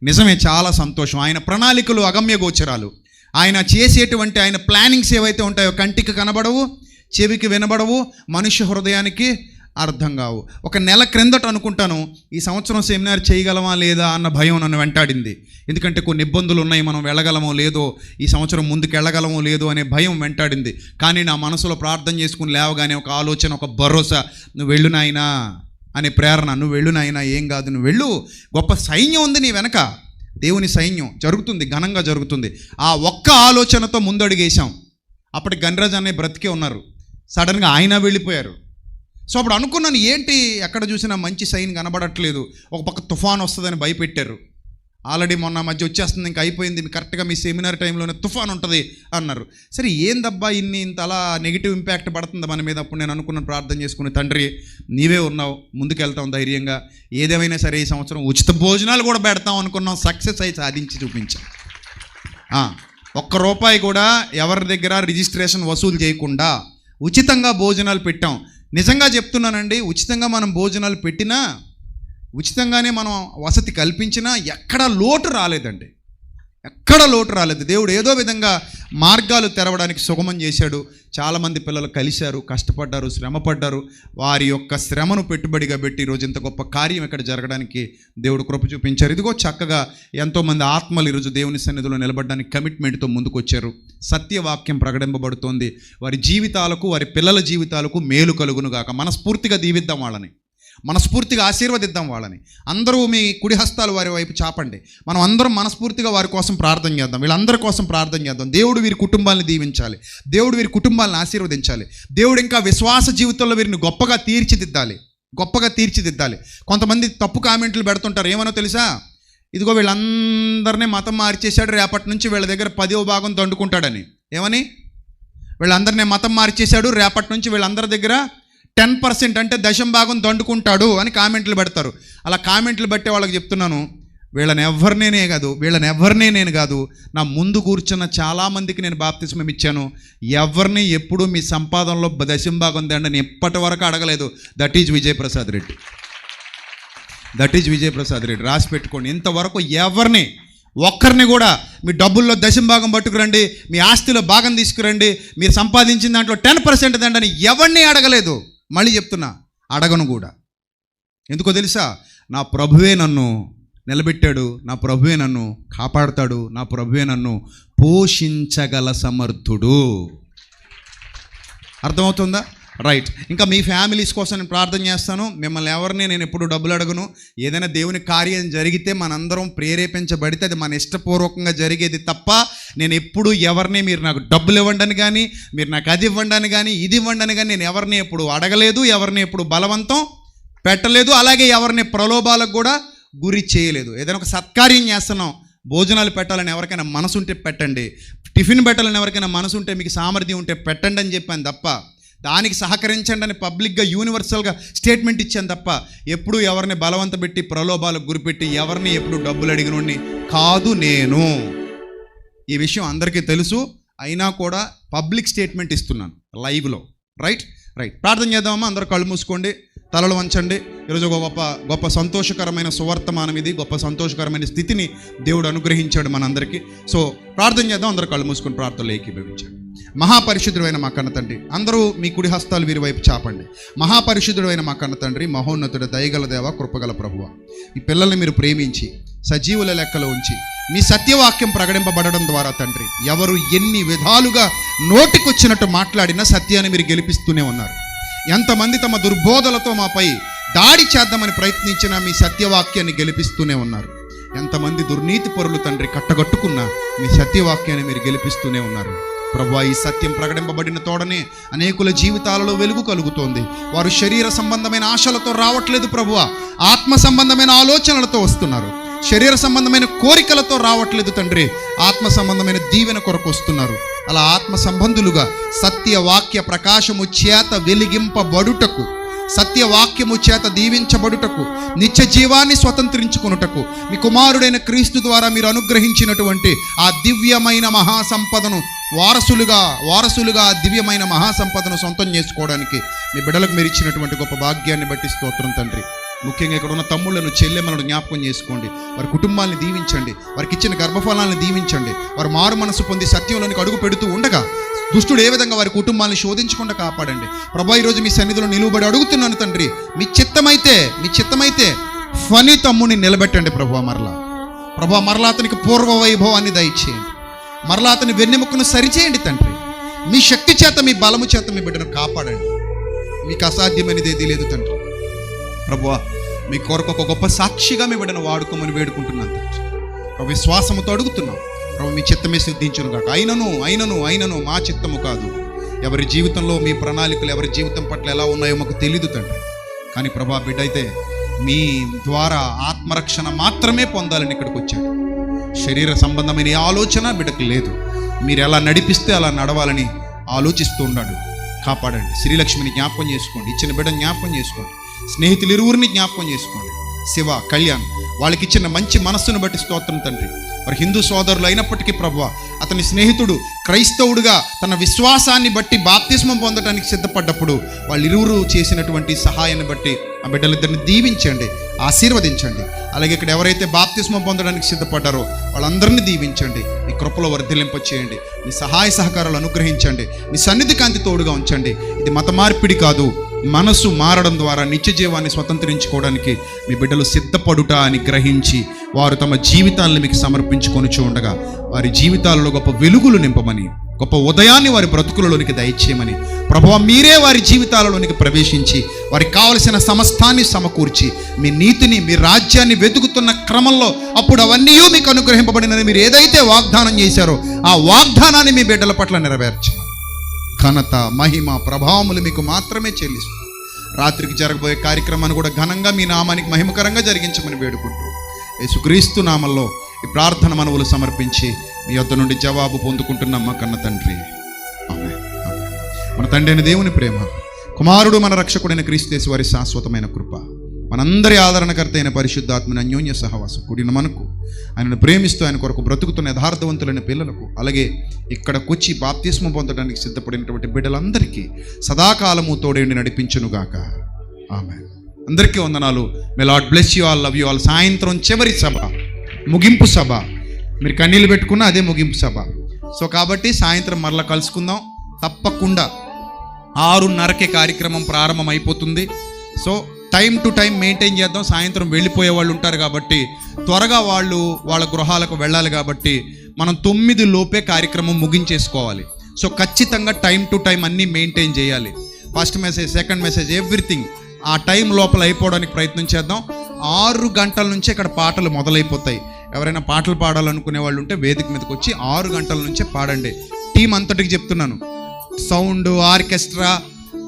నిజమే, చాలా సంతోషం. ఆయన ప్రణాళికలు అగమ్య గోచరాలు. ఆయన చేసేటువంటి ఆయన ప్లానింగ్స్ ఏవైతే ఉంటాయో కంటికి కనబడవు, చెవికి వినబడవు, మనుష్య హృదయానికి అర్థం కావు. ఒక నెల క్రిందట అనుకుంటాను ఈ సంవత్సరం సెమినార్ చేయగలమా లేదా అన్న భయం నన్ను వెంటాడింది. ఎందుకంటే కొన్ని ఇబ్బందులు ఉన్నాయి, మనం వెళ్ళగలమో లేదో, ఈ సంవత్సరం ముందుకు వెళ్ళగలమో లేదో అనే భయం వెంటాడింది. కానీ నా మనసులో ప్రార్థన చేసుకుని లేవగానే ఒక ఆలోచన, ఒక భరోసా, నువ్వు వెళ్ళు నాయనా అనే ప్రేరణ. నువ్వు వెళ్ళు నాయనా, ఏం కాదు, నువ్వు వెళ్ళు, గొప్ప సైన్యం ఉంది నీ వెనక, దేవుని సైన్యం జరుగుతుంది, ఘనంగా జరుగుతుంది. ఆ ఒక్క ఆలోచనతో ముందడుగేశాం. అప్పటికి గణరాజ్ అనే బ్రతికే ఉన్నారు, సడన్గా ఆయన వెళ్ళిపోయారు. సో అప్పుడు అనుకున్నాను, ఏంటి ఎక్కడ చూసినా మంచి సైన్ కనబడట్లేదు, ఒక పక్క తుఫాన్ వస్తుందని భయపెట్టారు. ఆల్రెడీ మొన్న మధ్య వచ్చేస్తుంది, ఇంకా అయిపోయింది, కరెక్ట్గా మీ సెమినార్ టైంలోనే తుఫాన్ ఉంటుంది అన్నారు. సరే ఏందబ్బా ఇంత అలా నెగిటివ్ ఇంపాక్ట్ పడుతుంది మన మీద. అప్పుడు నేను అనుకున్నాను, ప్రార్థన చేసుకుని, తండ్రి నీవే ఉన్నావు, ముందుకెళ్తాం ధైర్యంగా, ఏదేమైనా సరే ఈ సంవత్సరం ఉచిత భోజనాలు కూడా పెడతాం అనుకున్నాం. సక్సెస్ అయి సాధించి చూపించాం. ₹1 కూడా ఎవరి దగ్గర రిజిస్ట్రేషన్ వసూలు చేయకుండా ఉచితంగా భోజనాలు పెట్టాం. నిజంగా చెప్తున్నానండి, ఉచితంగా మనం భోజనాలు పెట్టినా, ఉచితంగానే మనం వసతి కల్పించినా ఎక్కడ లోటు రాలేదండి, ఎక్కడ లోటు రాలేదు. దేవుడు ఏదో విధంగా మార్గాలు తెరవడానికి సుగమం చేశాడు. చాలామంది పిల్లలు కలిశారు, కష్టపడ్డారు, శ్రమపడ్డారు. వారి యొక్క శ్రమను పెట్టుబడిగా పెట్టి ఈరోజు ఇంత గొప్ప కార్యం ఇక్కడ జరగడానికి దేవుడు కృప చూపించారు. ఇదిగో చక్కగా ఎంతోమంది ఆత్మలు ఈరోజు దేవుని సన్నిధిలో నిలబడడానికి కమిట్మెంట్తో ముందుకు వచ్చారు. సత్యవాక్యం ప్రకటింపబడుతోంది. వారి జీవితాలకు, వారి పిల్లల జీవితాలకు మేలు కలుగును గాక. మనస్ఫూర్తిగా దీవిద్దాం వాళ్ళని, మనస్ఫూర్తిగా ఆశీర్వదిద్దాం వాళ్ళని. అందరూ మీ కుడి హస్తాలు వారి వైపు చాపండి. మనం అందరం మనస్ఫూర్తిగా వారి కోసం ప్రార్థన చేద్దాం, వీళ్ళందరి కోసం ప్రార్థన చేద్దాం. దేవుడు వీరి కుటుంబాలను దీవించాలి, దేవుడు వీరి కుటుంబాలను ఆశీర్వదించాలి. దేవుడు ఇంకా విశ్వాస జీవితంలో వీరిని గొప్పగా తీర్చిదిద్దాలి, గొప్పగా తీర్చిదిద్దాలి. కొంతమంది తప్పు కామెంట్లు పెడుతుంటారు, ఏమనో తెలుసా, ఇదిగో వీళ్ళందరినీ మతం మార్చేశాడు, రేపటి నుంచి వీళ్ళ దగ్గర 10వ భాగం దండుకుంటాడని. ఏమని? వీళ్ళందరినీ మతం మార్చేశాడు, రేపటి నుంచి వీళ్ళందరి దగ్గర 10% అంటే 10% దండుకుంటాడు అని కామెంట్లు పెడతారు. అలా కామెంట్లు బట్టే వాళ్ళకి చెప్తున్నాను, వీళ్ళని ఎవరినే నేను కాదు, నా ముందు కూర్చున్న చాలామందికి నేను బాప్తిస్మం ఇచ్చాను. ఎవరిని ఎప్పుడు మీ సంపాదనలో 10% దండని ఎప్పటి వరకు అడగలేదు. That is Vijay Prasad Reddy, that is Vijay Prasad Reddy. రాసి పెట్టుకోండి, ఇంతవరకు ఎవరిని ఒక్కరిని కూడా మీ డబ్బుల్లో 10% పట్టుకురండి, మీ ఆస్తిలో భాగం తీసుకురండి, మీరు సంపాదించిన దాంట్లో 10% దండని ఎవరిని అడగలేదు. మళ్ళీ చెప్తున్నా, అడగను కూడా. ఎందుకో తెలుసా, నా ప్రభువే నన్ను నిలబెట్టాడు, నా ప్రభువే నన్ను కాపాడుతాడు, నా ప్రభువే నన్ను పోషించగల సమర్థుడు. అర్థమవుతుందా? రైట్. ఇంకా మీ ఫ్యామిలీస్ కోసం నేను ప్రార్థన చేస్తాను. మిమ్మల్ని ఎవరిని నేను ఎప్పుడు డబ్బులు అడగను. ఏదైనా దేవుని కార్యం జరిగితే మనందరం ప్రేరేపించబడితే అది మన ఇష్టపూర్వకంగా జరిగేది తప్ప నేను ఎప్పుడు ఎవరిని మీరు నాకు డబ్బులు ఇవ్వండి అని కానీ, మీరు నాకు అది ఇవ్వండి అని కానీ, ఇది ఇవ్వండి అని కానీ నేను ఎవరిని ఎప్పుడు అడగలేదు, ఎవరిని ఎప్పుడు బలవంతం పెట్టలేదు, అలాగే ఎవరిని ప్రలోభాలకు కూడా గురి చేయలేదు. ఏదైనా ఒక సత్కార్యం చేస్తున్నాం, భోజనాలు పెట్టాలని ఎవరికైనా మనసు ఉంటే పెట్టండి, టిఫిన్ పెట్టాలని ఎవరికైనా మనసు ఉంటే, మీకు సామర్థ్యం ఉంటే పెట్టండి అని చెప్పాను తప్ప, దానికి సహకరించండి అని పబ్లిక్గా యూనివర్సల్గా స్టేట్మెంట్ ఇచ్చాను తప్ప ఎప్పుడు ఎవరిని బలవంత పెట్టి ప్రలోభాలకు గురిపెట్టి ఎవరిని ఎప్పుడు డబ్బులు అడిగినోడిని కాదు నేను. ఈ విషయం అందరికీ తెలుసు, అయినా కూడా పబ్లిక్ స్టేట్మెంట్ ఇస్తున్నాను లైవ్లో. రైట్. ప్రార్థన చేద్దామమ్మా, అందరూ కళ్ళు మూసుకోండి, తలలు వంచండి. ఈరోజు గొప్ప సంతోషకరమైన సువర్తమానం ఇది, గొప్ప సంతోషకరమైన స్థితిని దేవుడు అనుగ్రహించాడు మనందరికీ. సో ప్రార్థన చేద్దాం, అందరూ కళ్ళు మూసుకొని ప్రార్థనలో ఏకీభవించండి. మహాపరిశుద్ధుడైన మా కన్న తండ్రి, అందరూ మీ కుడి హస్తాలు వీరి వైపు చాపండి. మహాపరిశుద్ధుడైన మా కన్న తండ్రి, మహోన్నతుడ, దయగల దేవ, కృపగల ప్రభువ, ఈ పిల్లల్ని మీరు ప్రేమించి సజీవుల లెక్కలో ఉంచి మీ సత్యవాక్యం ప్రకటింపబడడం ద్వారా తండ్రి, ఎవరు ఎన్ని విధాలుగా నోటికొచ్చినట్టు మాట్లాడినా సత్యాన్ని మీరు గెలిపిస్తూనే ఉన్నారు. ఎంతమంది తమ దుర్బోధలతో మాపై దాడి చేద్దామని ప్రయత్నించినా మీ సత్యవాక్యాన్ని గెలిపిస్తూనే ఉన్నారు. ఎంతమంది దుర్నీతి పరులు తండ్రి కట్టగట్టుకున్నా మీ సత్యవాక్యాన్ని మీరు గెలిపిస్తూనే ఉన్నారు. ప్రభువా, ఈ సత్యం ప్రకటింపబడిన తోడనే అనేకుల జీవితాలలో వెలుగు కలుగుతోంది. వారు శరీర సంబంధమైన ఆశలతో రావట్లేదు ప్రభువా, ఆత్మ సంబంధమైన ఆలోచనలతో వస్తున్నారు. శరీర సంబంధమైన కోరికలతో రావట్లేదు తండ్రి, ఆత్మ సంబంధమైన దీవెన కొరకు వస్తున్నారు. అలా ఆత్మ సంబంధులుగా సత్య వాక్య ప్రకాశము చేత వెలిగింపబడుటకు, సత్యవాక్యము చేత దీవించబడుటకు, నిత్య జీవాన్ని స్వతంత్రించుకొనుటకు మీ కుమారుడైన క్రీస్తు ద్వారా మీరు అనుగ్రహించినటువంటి ఆ దివ్యమైన మహాసంపదను వారసులుగా ఆ దివ్యమైన మహాసంపదను సొంతం చేసుకోవడానికి మీ బిడ్డలకు మీరు ఇచ్చినటువంటి గొప్ప భాగ్యాన్ని బట్టి స్తోత్రం తండ్రి. ముఖ్యంగా ఇక్కడ ఉన్న తమ్ముళ్లను, చెల్లెమ్మలను జ్ఞాపకం చేసుకోండి. వారి కుటుంబాన్ని దీవించండి, వారికి ఇచ్చిన గర్భఫలాలను దీవించండి. వారు మారు మనసు పొంది సత్యంలోనికి అడుగు పెడుతూ ఉండగా దుష్టుడు ఏ విధంగా వారి కుటుంబాన్ని శోధించకుండా కాపాడండి. ప్రభా, ఈరోజు మీ సన్నిధిలో నిలువబడి అడుగుతున్నాను తండ్రి, మీ చిత్తమైతే ఫనీ తమ్ముని నిలబెట్టండి ప్రభా. మరలా అతనికి పూర్వ వైభవాన్ని దయచేయండి. మరలా అతని వెన్నెముకను సరిచేయండి తండ్రి. మీ శక్తి చేత, మీ బలము చేత మీ బిడ్డను కాపాడండి. మీకు అసాధ్యమైనది ఏదీ లేదు తండ్రి. ప్రభువా, మీ కొరకు ఒక గొప్ప సాక్షిగా మీ బిడ్డను వాడుకోమని వేడుకుంటున్నాను తండ్రి. ప్రభు, విశ్వాసముతో అడుగుతున్నాం ప్రభు, మీ చిత్తమే సిద్ధించును కాక. అయినను మా చిత్తము కాదు. ఎవరి జీవితంలో మీ ప్రణాళికలు, ఎవరి జీవితం పట్ల ఎలా ఉన్నాయో మాకు తెలీదు తండ్రి. కానీ ప్రభా, బిడ్డ అయితే మీ ద్వారా ఆత్మరక్షణ మాత్రమే పొందాలని ఇక్కడికి వచ్చాడు. శరీర సంబంధమైన ఏ ఆలోచన బిడ్డకు లేదు. మీరు ఎలా నడిపిస్తే అలా నడవాలని ఆలోచిస్తూ ఉన్నాడు. కాపాడండి. శ్రీలక్ష్మిని జ్ఞాపకం చేసుకోండి, ఇచ్చిన బిడ్డ జ్ఞాపకం చేసుకోండి, స్నేహితులు ఇరువురిని జ్ఞాపకం చేసుకోండి. శివ, కళ్యాణ్, వాళ్ళకి ఇచ్చిన మంచి మనస్సును బట్టి స్తోత్రం తండ్రి. వారు హిందూ సోదరులు అయినప్పటికీ ప్రభువా, అతని స్నేహితుడు క్రైస్తవుడుగా తన విశ్వాసాన్ని బట్టి బాప్తిస్మం పొందడానికి సిద్ధపడ్డప్పుడు వాళ్ళిరువురు చేసినటువంటి సహాయాన్ని బట్టి ఆ బిడ్డలిద్దరిని దీవించండి, ఆశీర్వదించండి. అలాగే ఇక్కడ ఎవరైతే బాప్తిస్మం పొందడానికి సిద్ధపడ్డారో వాళ్ళందరినీ దీవించండి. మీ కృపలో వర్ధిల్లింపచేయండి. మీ సహాయ సహకారాలు అనుగ్రహించండి. మీ సన్నిధి కాంతి తోడుగా ఉంచండి. ఇది మత మార్పిడి కాదు, మనసు మారడం ద్వారా నిత్య జీవాన్ని స్వతంత్రించుకోవడానికి మీ బిడ్డలు సిద్ధపడుట అని గ్రహించి వారు తమ జీవితాలను మీకు సమర్పించుకొనుచూ ఉండగా వారి జీవితాలలో గొప్ప వెలుగులు నింపమని, గొప్ప ఉదయాన్ని వారి బ్రతుకులలోనికి దయచేయమని ప్రభువా, మీరే వారి జీవితాలలోనికి ప్రవేశించి వారికి కావలసిన సమస్తాన్ని సమకూర్చి మీ నీతిని, మీ రాజ్యాన్ని వెతుకుతున్న క్రమంలో అప్పుడు అవన్నీ మీకు అనుగ్రహింపబడినని మీరు ఏదైతే వాగ్దానం చేశారో ఆ వాగ్దానాన్ని మీ బిడ్డల పట్ల నెరవేర్చమని, ఘనత, మహిమ, ప్రభావములు మీకు మాత్రమే చెల్లిస్తూ రాత్రికి జరగబోయే కార్యక్రమాన్ని కూడా ఘనంగా మీ నామానికి మహిమకరంగా జరిగించమని వేడుకుంటూ యేసుక్రీస్తు నామంలో ఈ ప్రార్థన మనవులు సమర్పించి మీ యొద్ద నుండి జవాబు పొందుకుంటున్నాం మా కన్న తండ్రి. ఆమేన్. మన తండ్రి అయిన దేవుని ప్రేమ, కుమారుడు మన రక్షకుడైన క్రీస్తు యేసు వారి శాశ్వతమైన కృప, మనందరి ఆదరణకర్త అయిన పరిశుద్ధాత్మని అన్యోన్య సహవాసం కూడిన మనకు, ఆయనను ప్రేమిస్తూ ఆయన కొరకు బ్రతుకుతున్న యథార్థవంతులైన పిల్లలకు, అలాగే ఇక్కడకొచ్చి బాప్తిస్మం పొందడానికి సిద్ధపడినటువంటి బిడ్డలందరికీ సదాకాలము తోడేండి నడిపించునుగాక. ఆమేన్. అందరికీ వందనాలు. May Lord bless you all, love you all. సాయంత్రం చివరి సభ, ముగింపు సభ. మీరు కన్నీళ్ళు పెట్టుకున్న అదే ముగింపు సభ. సో కాబట్టి సాయంత్రం మరలా కలుసుకుందాం. తప్పకుండా 6:30కే కార్యక్రమం ప్రారంభం అయిపోతుంది. So time to time maintain చేద్దాం. సాయంత్రం వెళ్ళిపోయే వాళ్ళు ఉంటారు కాబట్టి త్వరగా వాళ్ళ గృహాలకు వెళ్ళాలి కాబట్టి మనం 9 లోపే కార్యక్రమం ముగించేసుకోవాలి. సో ఖచ్చితంగా టైం టు టైం అన్నీ మెయింటైన్ చేయాలి. First message, second message, everything ఆ టైం లోపల అయిపోవడానికి ప్రయత్నం చేద్దాం. 6 గంటల నుంచే ఇక్కడ పాటలు మొదలైపోతాయి. ఎవరైనా పాటలు పాడాలనుకునే వాళ్ళు ఉంటే వేదిక మీదకి వచ్చి 6 గంటల నుంచే పాడండి. టీం అంతటికి చెప్తున్నాను, సౌండ్, ఆర్కెస్ట్రా,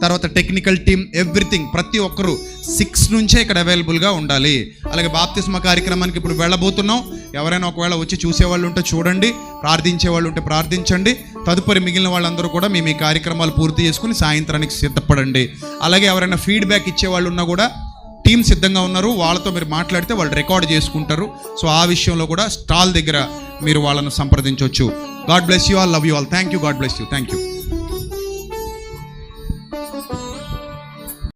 తర్వాత టెక్నికల్ టీమ్, ఎవ్రీథింగ్, ప్రతి ఒక్కరూ 6 నుంచే ఇక్కడ అవైలబుల్గా ఉండాలి. అలాగే బాప్తిస్మ కార్యక్రమానికి ఇప్పుడు వెళ్ళబోతున్నాం. ఎవరైనా ఒకవేళ వచ్చి చూసేవాళ్ళు ఉంటే చూడండి, ప్రార్థించే వాళ్ళు ఉంటే ప్రార్థించండి. తదుపరి మిగిలిన వాళ్ళందరూ కూడా మీ కార్యక్రమాలు పూర్తి చేసుకుని సాయంత్రానికి సిద్ధపడండి. అలాగే ఎవరైనా ఫీడ్బ్యాక్ ఇచ్చేవాళ్ళు ఉన్నా కూడా టీం సిద్ధంగా ఉన్నారు, వాళ్ళతో మీరు మాట్లాడితే వాళ్ళు రికార్డ్ చేసుకుంటారు. సో ఆ విషయంలో కూడా స్టాల్ దగ్గర మీరు వాళ్ళను సంప్రదించవచ్చు. God bless you all, love you all. Thank you. God bless you. Thank you.